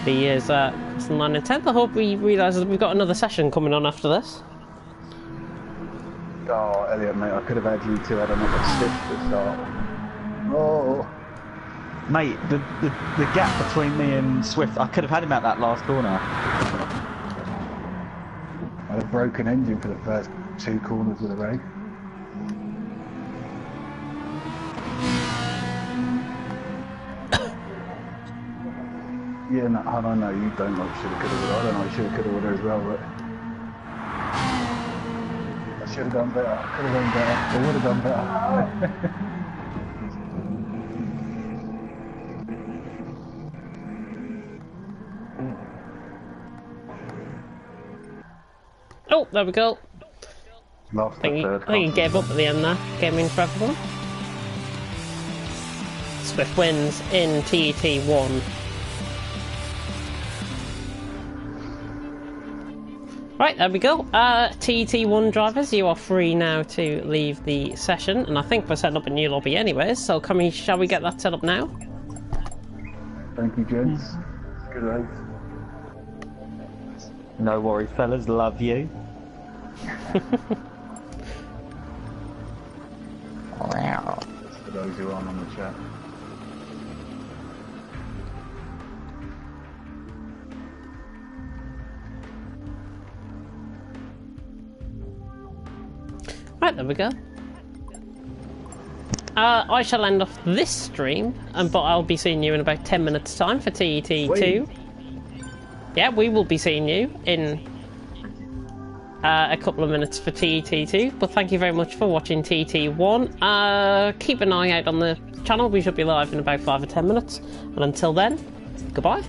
He is across the line in 10th. I hope he realises we've got another session coming on after this. Oh, Elliot, mate, I could have had you two had another stiff to start. Oh. Mate, the gap between me and Swift, I could have had him at that last corner. I had a broken engine for the first 2 corners of the race. Yeah, no, I know you don't like shoulda, coulda, woulda. I don't like shoulda, coulda, woulda as well, but I should have done better. I could have done better. I would have done better. Oh, there we go. Lost I think he gave up at the end there. Game in for everyone. Swift wins in TET 1. Right, there we go. TET 1 drivers, you are free now to leave the session, and I think we're setting up a new lobby anyways, so shall we get that set up now? Thank you, gents. Good race. No worries, fellas, love you. Wow. For those who aren't on the chat. Right, there we go. I shall end off this stream, but I'll be seeing you in about 10 minutes time for TET 2. Yeah, we will be seeing you in a couple of minutes for TET 2, but thank you very much for watching TET 1. Keep an eye out on the channel, we should be live in about 5 or 10 minutes, and until then, goodbye.